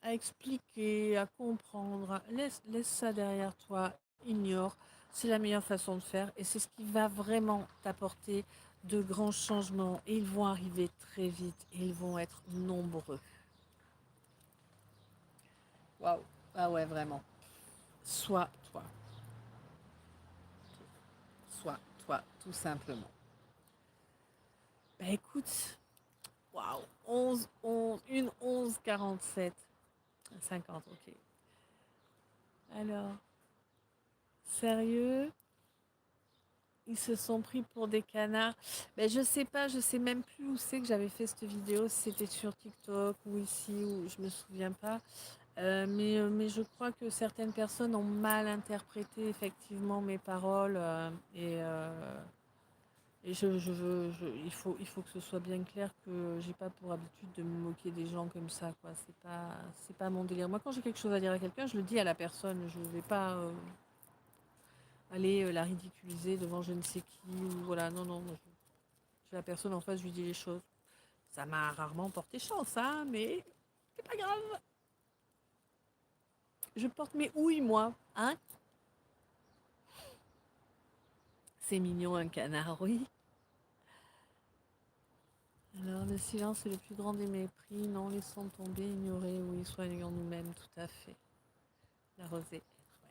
expliquer, à comprendre. Laisse ça derrière toi, ignore. C'est la meilleure façon de faire et c'est ce qui va vraiment t'apporter de grands changements. Et ils vont arriver très vite et ils vont être nombreux. Waouh. Ah ouais, vraiment. Sois toi. Sois toi, tout simplement. Bah écoute, waouh, 11, 11, une 11, 47. 50, ok. Alors, sérieux? Ils se sont pris pour des canards. Ben, je sais pas, je sais même plus où c'est que j'avais fait cette vidéo, si c'était sur TikTok ou ici, ou je me souviens pas. Mais je crois que certaines personnes ont mal interprété effectivement mes paroles et il faut que ce soit bien clair que j'ai pas pour habitude de me moquer des gens comme ça, quoi. C'est pas mon délire. Moi, quand j'ai quelque chose à dire à quelqu'un, je le dis à la personne. Je vais pas aller la ridiculiser devant je ne sais qui ou voilà. Non, non. Je la personne en face, je lui dis les choses. Ça m'a rarement porté chance, hein, mais c'est pas grave. Je porte mes houilles, moi, hein. C'est mignon, un canard, oui. Alors, le silence est le plus grand des mépris. Non, laissons tomber, ignorer, oui, soignons nous-mêmes, tout à fait. La rosée. Ouais.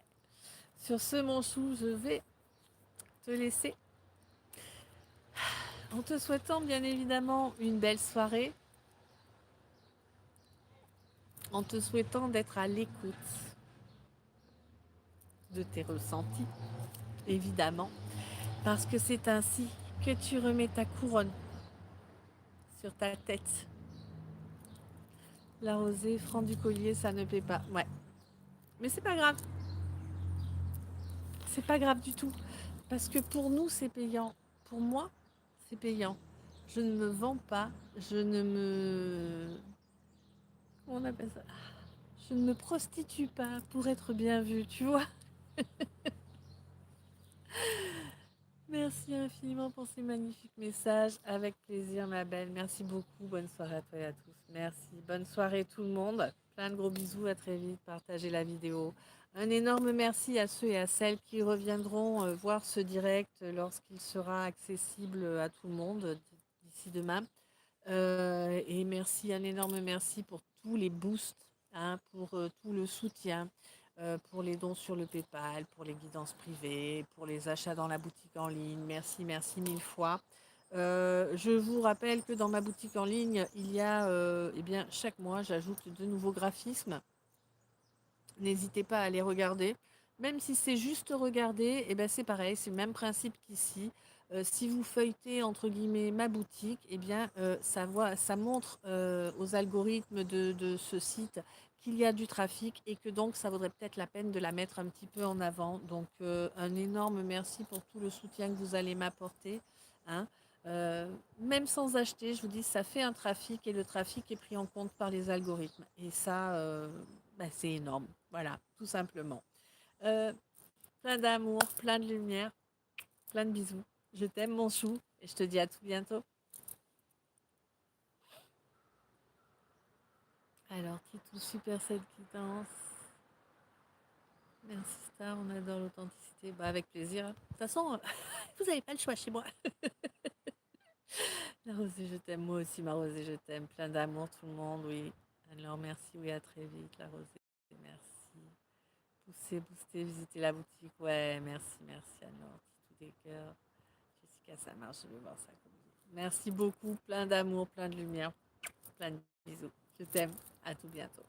Sur ce, mon chou, je vais te laisser. En te souhaitant bien évidemment une belle soirée. En te souhaitant d'être à l'écoute de tes ressentis, évidemment. Parce que c'est ainsi que tu remets ta couronne sur ta tête. La rosée, franc du collier, ça ne plaît pas. Ouais. Mais c'est pas grave. C'est pas grave du tout. Parce que pour nous, c'est payant. Pour moi, c'est payant. Je ne me vends pas. Je ne me... Comment on appelle ça? Je ne me prostitue pas pour être bien vue, tu vois. Merci infiniment pour ces magnifiques messages. Avec plaisir, ma belle. Merci beaucoup. Bonne soirée à toi et à tous. Merci. Bonne soirée tout le monde. Plein de gros bisous. À très vite. Partagez la vidéo. Un énorme merci à ceux et à celles qui reviendront voir ce direct lorsqu'il sera accessible à tout le monde d'ici demain. Et merci, un énorme merci pour tous les boosts, hein, pour tout le soutien, pour les dons sur le PayPal, pour les guidances privées, pour les achats dans la boutique en ligne. Merci, merci mille fois. Je vous rappelle que dans ma boutique en ligne, il y a, eh bien, chaque mois, j'ajoute de nouveaux graphismes. N'hésitez pas à les regarder. Même si c'est juste regarder, eh ben c'est pareil, c'est le même principe qu'ici. Si vous feuilletez entre guillemets ma boutique, eh bien ça montre aux algorithmes de ce site qu'il y a du trafic et que donc ça vaudrait peut-être la peine de la mettre un petit peu en avant. Donc un énorme merci pour tout le soutien que vous allez m'apporter, hein. Même sans acheter, je vous dis, ça fait un trafic et le trafic est pris en compte par les algorithmes. Et ça, c'est énorme. Voilà, tout simplement. Euh, Plein d'amour, plein de lumière, plein de bisous. Je t'aime, mon chou, et je te dis à tout bientôt. Alors, Titou, super cette guidance. Merci, Star, on adore l'authenticité. Bah, avec plaisir. De toute façon, vous n'avez pas le choix chez moi. La Rosée, je t'aime. Moi aussi, ma Rosée, je t'aime. Plein d'amour, tout le monde, oui. Alors, merci, oui, à très vite, la Rosée. Merci. Poussez, boostez, visitez la boutique. Ouais, merci, merci, alors. Tout des cœurs. Jessica, ça marche, je vais voir ça comme dit. Merci beaucoup, plein d'amour, plein de lumière, plein de bisous. Je t'aime. À tout bientôt.